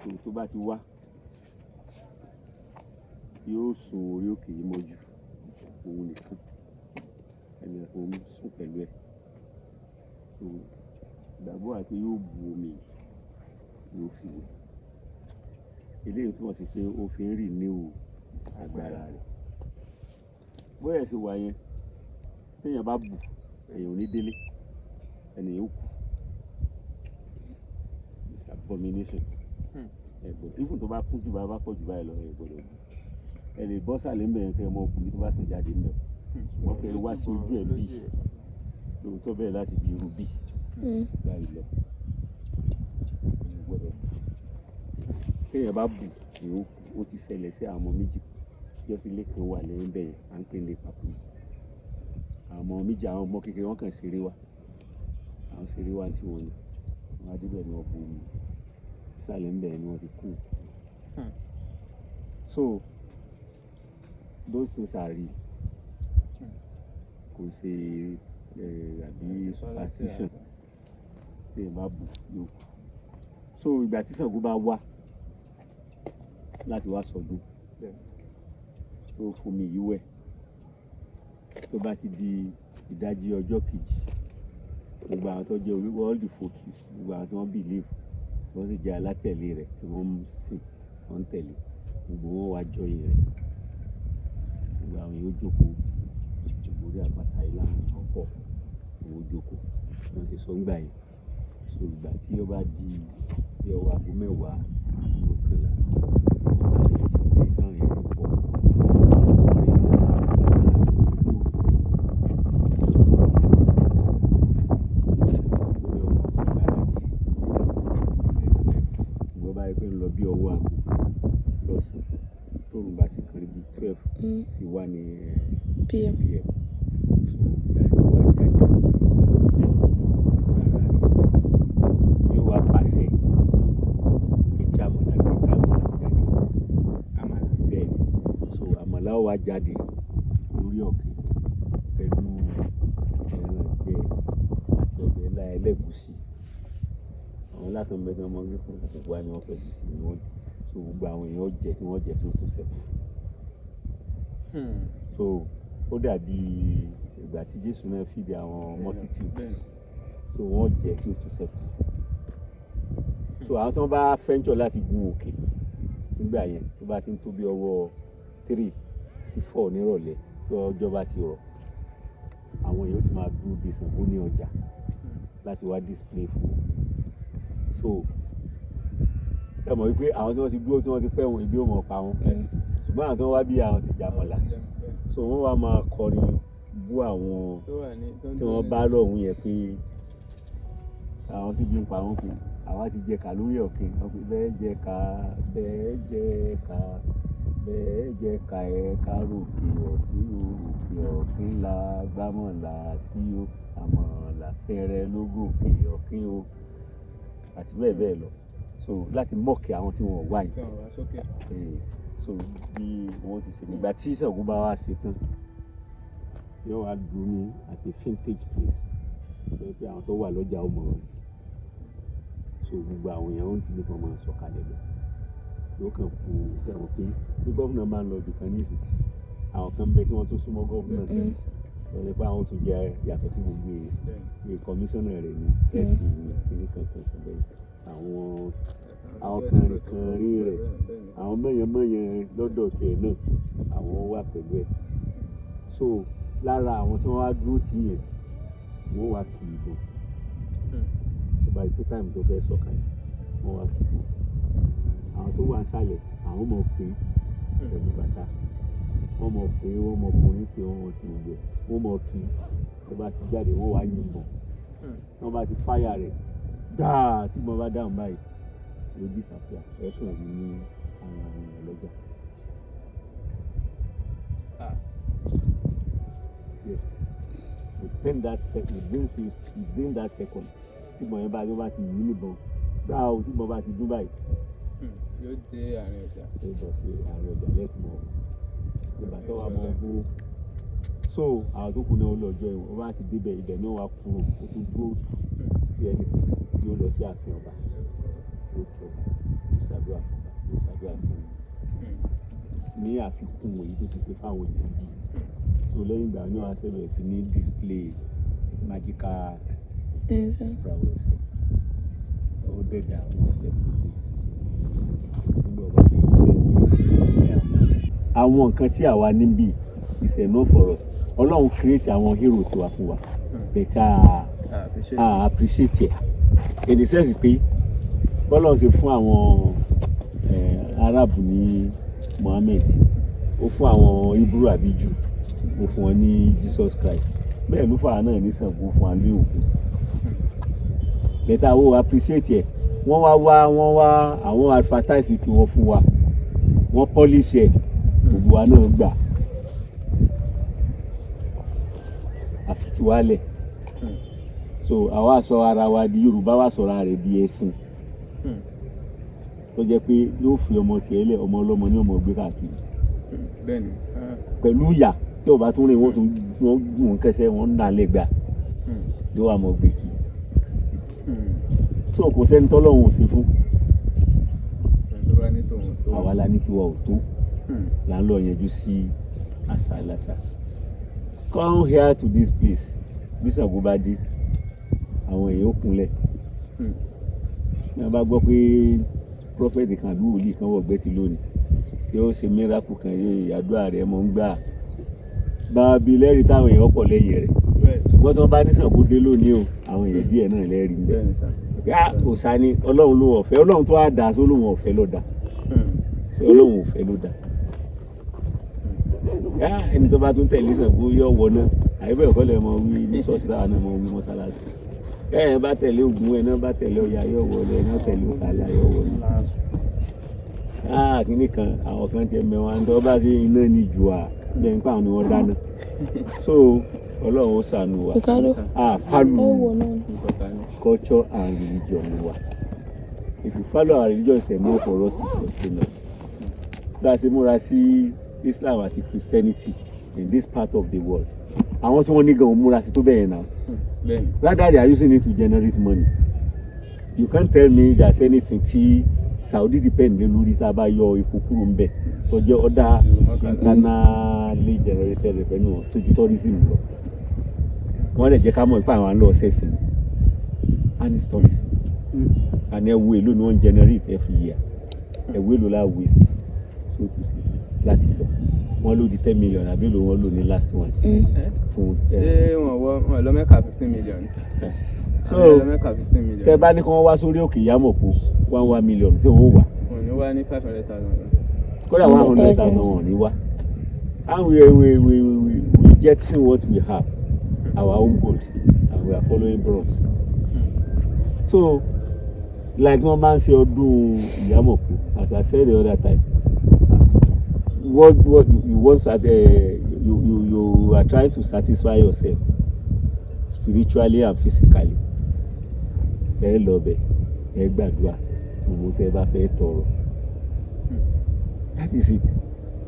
So tó bá ti wá yóò sùn orí òkè yìí mọ́jú òun nìkan, ẹni òun sùn pẹ̀lú ẹ̀. So ìgbàgbọ́ àti yóò bu omi yóò fi wẹ̀. Eléyìí túmọ̀ sí pé ó fi ń rì níwò agbára rẹ̀. Bóyá ṣe wà yẹn téèyàn bá bù èèyàn ò ní délé, ẹnìyàn ó kú. It's abomination. Even tó bá kún jù bá pọ̀ jù báyìí lọ ẹ gbọ́dọ̀ bù. Ẹ lè bọ́ sàlẹ̀ ń bẹ̀rẹ̀ kẹ́ ọmọ ọkùnrin tó bá sàn jáde ń bẹ̀. Wọ́n fẹ́ wá sí ojú ẹ̀ bí lóòótọ́ bẹ́ẹ̀ láti bí irú bí báyìí lọ. Téèyàn bá bù èèyàn ó ti ṣẹlẹ̀ sí àwọn ọmọ méjì Jọ́sílẹ̀ kan wà lẹ́yìn bẹ́ẹ̀ à ń pè ní Papò. Àwọn ọmọ méjì àwọn ọmọ kékeré wọn kàn ṣeré wá, àwọn ṣeré wá tí wọ́n ní wọ́n á débẹ̀ ní wọ́n bu omi ìsàlẹ̀ ń bẹ̀ ni wọ́n ti kú. So those things are real. Kò ṣe àbí superstition téèyàn bá bù yóò kú. So ìgbà tí Ṣàngó bá wá láti wá sọdún tó fomi yìí wẹ̀, tó bá ti di ìdajì ọjọ́ kejì gbogbo àwọn tó jẹ́ all the folks, gbogbo àwọn tí wọ́n believe tí wọ́n sì jẹ́ alátẹ̀lé rẹ̀ tí wọ́n ń sìn wọ́n ń tẹ̀lé, gbogbo wọn wá jọyìn rẹ̀. Gbogbo àwọn yóò jókòó orí àpáta ìlànà ọ̀pọ̀ àwọn jókòó wọ́n ti sọ ńgbà yẹn. So ìgbà tí ó bá di bí ọwọ́ aago mẹ́wàá sí mọ́kànlá lọ bí ọwọ́ aago lọ́sàn-án tóòrùn bá ti kàn bí 12 sí 1 PM. So ìgbà yẹn wá jáde lára rẹ̀ yóò wá pàṣẹ pé kí àmàlà gbé káwọn jáde. Àmàlà bẹ́ẹ̀ ni, so àmàlà wá jáde lórí ọ̀kẹ́ pẹ̀lú ẹran ìgbẹ́ àti ọbẹ̀ ńlá ẹlẹ́gùúsí. Àwọn látọ̀ mẹ́ta ọmọ ọdún fún àtẹ̀kọ́ wa ni wọ́n fẹ́ sí ni wọ́n, so gbogbo àwọn èèyàn jẹ tí wọ́n jẹ tó tó sẹ́kù. So ó dàbí ìgbà tí Jésù náà fìdí àwọn multitude, so wọ́n jẹ tí ó tó sẹ́kù. So àwọn tí wọ́n bá fẹ́ńtọ̀ láti gun òkè nígbà yẹn tó bá ti ń tó bí ọwọ́ 3 sí 4 nírọ̀lẹ́ tó ọjọ́ bá ti rọ̀, àwọn èèyàn ti máa dúró de Ṣàngó ní ọjà láti wá display fún wọn. So ẹ mọ̀ wípé àwọn tí wọ́n ti dúró tí wọ́n ti pẹ́ wọn ibi ó mọ̀ pa wọn, ṣùgbọ́n àwọn tí wọ́n wá bí àwọn ti jàmọ̀lá, so wọ́n wá máa kọrin bú àwọn tí wọ́n bá lọ́hùn yẹn pé àwọn tí bí ń pa wọn kù àwa ti jẹ ká lórí ọ̀kẹ́, wọ́n fi bẹ́ẹ̀ jẹ ká bẹ́ẹ̀ jẹ́ ká ẹ káròkè ọ̀fìn òkè ọ̀fìn la gbámọ̀lá sí o àmọ̀là fẹ́rẹ́ ló gòkè ọ̀fìn o àti bẹ́ẹ̀ bẹ́ẹ̀ lọ so láti mọ̀kì àwọn tí wọ́n wá yìí so bí wọ́n ti ṣe nígbà tí Ṣàngó bá wá ṣe tán yóò wá dúró ní àti vintage place lórí pé àwọn tó wà lọ́jà ọmọ rẹ̀ so gbogbo àwọn èèyàn ń ti ní kan máa sọ̀kalẹ̀ lọ yóò kàn kú kẹwọn pé bí gómìnà máa ń lọ ibì kan nísìnyí àwọn kan bẹ tí wọ́n tún súnmọ́ gómìnà tẹ́lẹ̀ lọ́dẹ pé àwọn tún jẹ yàtọ̀ sí gbogbo èèyàn kọmíṣánná rẹ̀ ní ẹ̀sìn ní kankan bẹ́ẹ̀ àwọn kan rí rẹ̀ àwọn mọ̀yẹ́mọ̀yẹ́ lọ́dọ̀ tiẹ̀ náà àwọn wà pẹ̀lú ẹ̀ so lára àwọn tí wọ́n wá dúró tì yẹn wọ́n wá kì í bọ̀ tó bá tó táìmù tó fẹ́ sọ̀kalẹ̀ wọ́n wá kì í bọ̀ àwọn tó wà sálẹ̀ àwọn mọ̀ pé pẹ̀lú bàtà wọ́n mọ̀ pé wọ́n mọ̀ kùnrin pé wọ́n sì ń gbẹ wọ́n mọ̀ kí tó bá ti jáde wọ́n wá yìnbọn wọ́n bá ti fáyà rẹ̀ dáa tí mo bá dáhùn báyìí ló disappear ẹ̀kan rí ní àwọn èèyàn lọ́jà. Yes. Within that second tí mo yẹn bá ti yí níbọn gbáà o tí mo bá ti dún báyìí. Yóò dé àárín ọjà. Yóò bọ̀ sí àárín ọjà lẹ́tì mọ́ nígbà tó wà mọ́ fún. So àwọn tó kù náà lọ ọjọ́ ìwọ̀n wọ́n bá ti débẹ̀ ibẹ̀ náà wá kúrò ó tún dúró sí ẹni yóò lọ sí ààfin ọba yóò kí ọba yóò ṣàdúrà fún ní àfikún èyí tó ti ṣe fáwọn èèyàn bíi so lẹ́yìn ìgbà náà a ṣe bẹ̀rẹ̀ sí ní display magical flowers ó dẹ̀dà àwọn ìṣẹ̀lẹ̀ nígbà ọba tó àwọn nǹkan tí àwa níbí is enough for us Ọlọ́run create àwọn hero tiwa fún wa bẹ̀tà appreciate ẹ̀ in the sense pé bọ́lọ̀ ṣe fún àwọn Arab ní Muhammad ó fún àwọn Hebrew àbí Jew ó fún wọn ní Jesus Christ bẹ́ẹ̀ ló fà náà ní Ṣàngó fún àlú òkú bẹ̀tà ó appreciate ẹ̀ wọ́n wá àwọn advertise tí wọ́n fún wa wọ́n polish ẹ̀ gbogbo wa náà gbà àfitiwálẹ̀ so àwa sọ ara wa di Yorùbá wa sọ̀rọ̀ ara rẹ̀ di ẹ̀sìn tó jẹ́ pé yóò fi ọmọ tiẹ̀ lẹ̀ ọmọ ọlọ́mọ ní ọmọ gbé káàkiri pẹ̀lú ìyà tí ọba tún rìn wọ́n gùn kẹsẹ̀ wọ́n ń nà lẹ́gbà yóò wà mọ́ gbé kí so kò sẹ́ni tọ́lọ́run ò sí fún àwa la ní tiwa ò tó là ń lọ yẹjú sí àṣàlàṣà come here to this place bí Ṣàngó bá dé àwọn èèyàn ó kúnlẹ̀ ní a bá gbọ́ pé prọfẹ̀tì kan àbí wòlíì kan wọ̀ gbẹ́tì lónìí tí ó ṣe miracle kan yé àdúrà rẹ̀ mọ́ ń gbà bá bí lẹ́rìí táwọn èèyàn pọ̀ lẹ́yìn rẹ̀ ṣùgbọ́n tí wọ́n bá ní Ṣàngó dé lónìí o àwọn èèyàn díẹ̀ náà lẹ́rìí ń bẹ̀ kò sani Ọlọ́run ló ọ̀fẹ́ Ọlọ́run tó wá dà só lóun ọ̀fẹ́ ló dà ṣé Ọlọ́run ọ̀fẹ́ ló dà ẹni tó bá tún tẹ̀lé Ṣàngó yọ̀ wọ náà àyẹ̀bẹ̀ ẹ̀kọ́ lẹ̀ mọ wí ní ṣọ́ọ̀ṣì táwọn náà mọ wí mọ́sálásí ẹ̀ bá tẹ̀lé Ògún ẹ̀ náà bá tẹ̀lé Ọya yọ̀ wọ ẹ̀ náà tẹ̀lé Ọ̀ṣàlẹ̀ yọ̀ wọ náà kínní kan àwọn kan tiẹ̀ mẹ́wàá ń tọ́ bá ṣe iná ní jù à bẹ́ẹ̀ nípa àwọn ni wọ́n dáná so Ọlọ́run ó ṣàánú wa follow culture and religion wa if you follow our religion it's enough for us to sustain us bá a ṣe múra sí Islam àti Christianity in this part of the world àwọn tí wọ́n ní gan múra sí tó bẹ́ẹ̀ náà rather they are using it to generate money you can't tell me there's anything tí Saudi depend lé lórí tá a bá yọ epo kúrò ń bẹ̀ tó jẹ́ other internally generated revenue tó ju tourism lọ wọ́n lè jẹ́ ká mọ̀ nípa àwọn àlọ́ ọ̀sẹ̀sìn and it's tourism and ẹ̀wù èlò ni wọ́n generate every year ẹ̀wù èlò la waste so to say láti lọ wọ́n lò di 10 million àbí èlò wọ́n lò ní last one fún ṣé wọ́n lọ Mẹ́kà 15 million so tẹ bá ní kí wọ́n wá sórí òkè Ìyámọ̀pó 1 million tí wọ́n wà wọ́n ní wá ní 500,000 kódà 100,000 wọ́n ní wá and we getting what we have our own gold and we are following bros so like wọ́n máa ń ṣe ọdún Ìyámọ̀pó as I said the other time what you want you are trying to satisfy yourself spiritually and physically. Ẹ lọ bẹ̀, ẹ gbàdúrà, gbogbo tẹ́ bá fẹ́ tọrọ. That is it.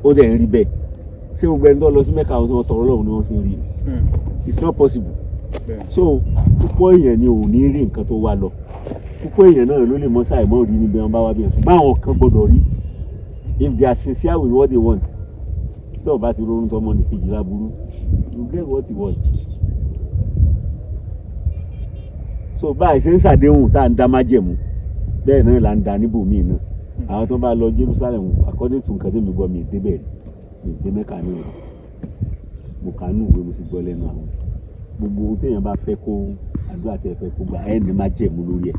Ó dẹ̀ ń rí bẹ́ẹ̀. Ṣé gbogbo ẹni tó lọ sí Mẹ́kà wọn tọrọ lọ́wọ́ ni wọ́n fi rí? It's not possible. So púpọ̀ èèyàn ni ò ní rí nǹkan tó wá lọ. Púpọ̀ èèyàn náà ló lè mọ ṣàìmọ̀ rí níbi wọn bá wá bí ẹ̀ ṣùgbọ́n àwọn kan gbọ́dọ̀ rí. If they are sincere with what they want, tí ọba ti ronú tọmọ ní kejì láburú, you get what you want. So báyìí ṣe ń ṣàdéhùn tá à ń dá májẹ̀mú bẹ́ẹ̀ náà là ń da níbòmíì náà. Àwọn tó bá lọ Jerusalem according to nǹkan tí mi gbọ́ mi débẹ̀ rí, mi dé Mẹ́kà ní ìlú. Mo kà á nù ìwé mo sì gbọ́ lẹ́nu àwọn. Gbogbo ohun téèyàn bá fẹ́ kó àdúrà tẹ́ fẹ́ kó gbà ẹ̀ ní májẹ̀mú lórí ẹ̀.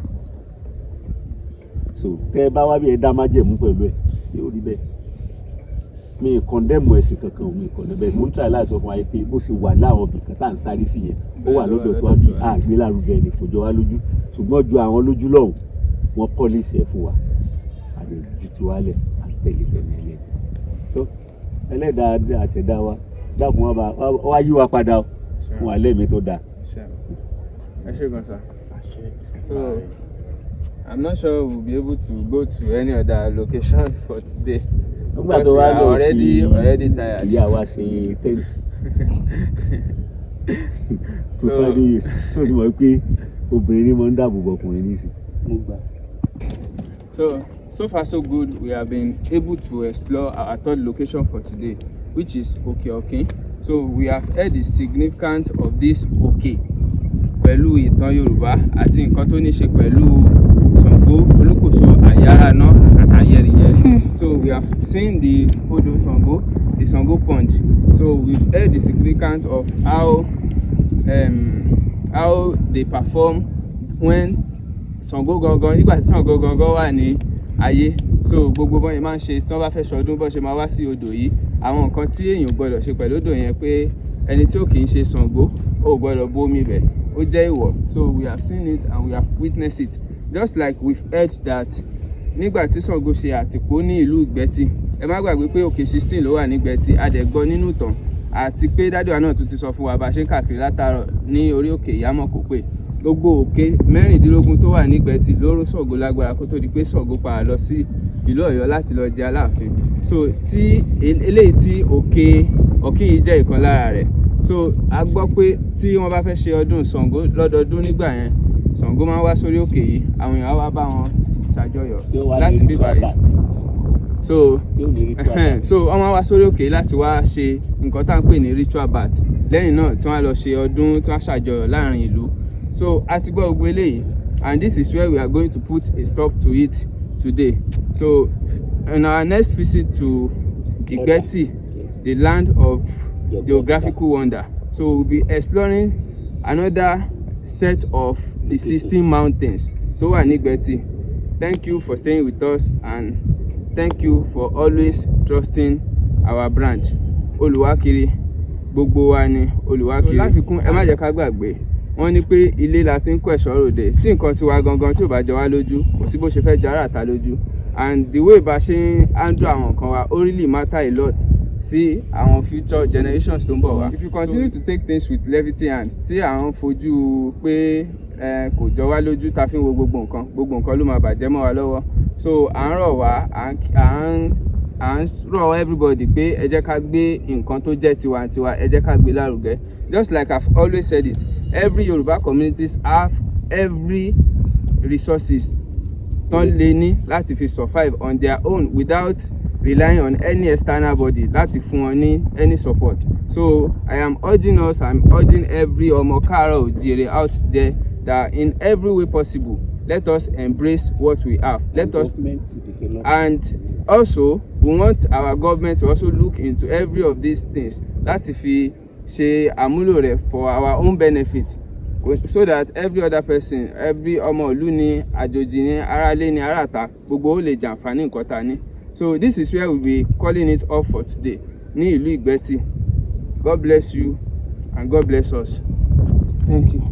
So tẹ́ ẹ bá wá bí ẹ dá májẹ̀mú pẹ̀lú ẹ̀ yóò rí bẹ́ẹ̀. Mi condemn ẹ̀sìn kankan o, mi condemn bẹ́ẹ̀. Mo ń try láti sọ fún wa pé bó ṣe wà láwọn ibìkan tá à ń sáré sí yẹn ó wà lọ́dọ̀ tó wá bí àgbé lárugẹ ni kò jọ wá lójú ṣùgbọ́n ju àwọn lójú lọ́hùn wọ́n pọ́lísì ẹ̀ fún wa àlè ju ti wálẹ̀ àtẹ̀lé tẹ̀lé ẹlẹ́dàá. tó ẹlẹ́dàá àṣẹ̀dá wa dákun wá yí wa padà fún wa lẹ́mìí tó dáa. Ẹ ṣé gan sir. So I'm not sure we'll be able to go to any other location for today. Nígbà tó wá lọ already tired. Ìyá wa ṣe tẹ́ǹtì. For 5 years. Tó ti mọ̀ pé obìnrin máa ń dáàbò bò ọkùnrin nísìn. Mo gbà. So far so good. We have been able to explore our third location for today, which is Òkè-Ọ̀kín. So we have heard the significance of this Òkè pẹ̀lú ìtàn Yorùbá àti nǹkan tó ní ṣe pẹ̀lú Ṣàngó, Olúkòso, Àyáraná and Ayẹrìyẹrì. So we have seen the Odò Ṣàngó, the Ṣàngó Pond. So we've heard the significance of how they perform when Ṣàngó gangan, nígbà tí Ṣàngó gangan wà ní ayé. So gbogbo bọ́n yẹn máa ń ṣe tí wọ́n bá fẹ́ ṣọdún bọ́n ṣe máa wá sí odò yìí. Àwọn nǹkan tí èèyàn gbọ́dọ̀ ṣe pẹ̀lú odò yẹn pé ẹni tí ó kì í ṣe Ṣàngó ó gbọ́dọ̀ bomi bẹ̀, ó jẹ́ ìwọ̀. So we have seen it and we have witnessed it. Just like we've heard that nígbà tí Ṣàngó ṣe àtìpó ní ìlú Ìgbẹ́tì, ẹ má gbàgbé pé òkè 16 ló wà ní Ìgbẹ́tì, a dẹ̀ gbọ́ nínú ìtàn àti pé dádì wa náà tún ti sọ fún wa bá ṣe ń káàkiri látàárọ̀ ní orí òkè Ìyámọ̀kópè. Gbogbo òkè 16 tó wà ní Ìgbẹ́tì ló ró Ṣàngó lágbára kó tó di pé Ṣàngó padà lọ sí ìlú Ọ̀yọ́ láti lọ jẹ Aláàfin. So tí eléyìí tí Òkè yìí jẹ́ ìkan lára rẹ̀. So a gbọ́ pé tí wọ́n bá fẹ́ ṣe ọdún Ṣàngó lọ́dọọdún nígbà yẹn, Ṣàngó máa ń wá sórí òkè yìí, àwọn èèyàn wá bá wọn ṣàjọyọ̀ láti bí báyìí. So wọ́n máa wá sórí òkè láti wá ṣe nǹkan tá à ń pè ní ritual bath. Lẹ́yìn náà tí wọ́n lọ ṣe ọdún tí wọ́n ṣàjọyọ̀ láàrin ìlú. So a ti gbọ́ gbogbo eléyìí, and this is where we are going to put a stop to it today. So on our next visit to Ìgbẹ́tì, the land of geographical wonder, so we'll be exploring another set of the 16 mountains tó wà ní Ìgbẹ́tì. Thank you for staying with us and thank you for always trusting our brand. Olùwákiri, gbogbo wa ni Olùwákiri. Láfikún ẹ má jẹ́ ká gbàgbé, wọ́n ní pé ilé la ti ń kọ́ ẹ̀ṣọ́ ròde, tí nǹkan tiwa gangan tí ò bá jọ wá lójú kò sí bó ṣe fẹ́ jọ ara àta lójú. And the way bá ṣe ń handle àwọn nǹkan wa ó really matter a lot sí àwọn future generations tó ń bọ̀ wá. If you continue to take things with levity and tí àwọn fojú pé kò jọ wá lójú ta fi ń wo gbogbo nǹkan ló máa bàjẹ́ mọ́ wa lọ́wọ́. So à ń rọ̀ wá, à ń rọ̀ everybody pé ẹ jẹ́ ká gbé nǹkan tó jẹ́ tiwantiwa, ẹ jẹ́ ká gbé lárugẹ. Just like I've always said it, every Yoruba communities have every resources tán lè ní láti fi survive on their own without relying on any external body láti fún wọn ní any support. So I'm urging every ọmọ Káàárọ̀ Oòjíire out there that in every way possible, let us embrace what we have. And also we want our government to also look into every of these things láti fi ṣe àmúlò rẹ̀ for our own benefit, so that every other person, every ọmọ ìlú ni, àjòjì ni, aráalé ni, aráàta, gbogbo ó lè jàǹfààní nǹkan ta ní. So this is where we'll be calling it off for today ní ìlú Ìgbẹ́tì. God bless you and God bless us. Thank you.